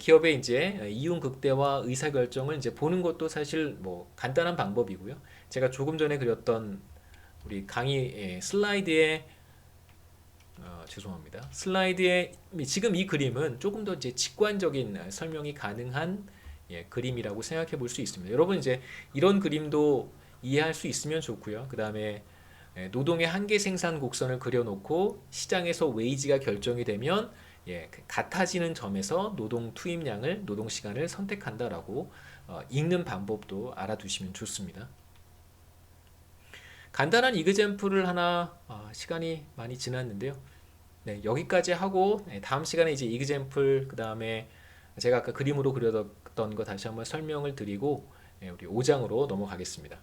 기업의 이제 이윤 극대화 의사 결정을 이제 보는 것도 사실 뭐 간단한 방법이고요. 제가 조금 전에 그렸던 우리 강의 슬라이드에 죄송합니다. 슬라이드에 지금 이 그림은 조금 더 이제 직관적인 설명이 가능한 그림이라고 생각해 볼 수 있습니다. 여러분 이제 이런 그림도 이해할 수 있으면 좋고요. 그 다음에 노동의 한계 생산 곡선을 그려놓고 시장에서 웨이지가 결정이 되면 같아지는 점에서 노동 투입량을 노동 시간을 선택한다라고 읽는 방법도 알아두시면 좋습니다. 간단한 이그젬플을 하나 시간이 많이 지났는데요. 네, 여기까지 하고 다음 시간에 이제 이그젬플 그 다음에 제가 아까 그림으로 그렸던 거 다시 한번 설명을 드리고 우리 5장으로 넘어가겠습니다.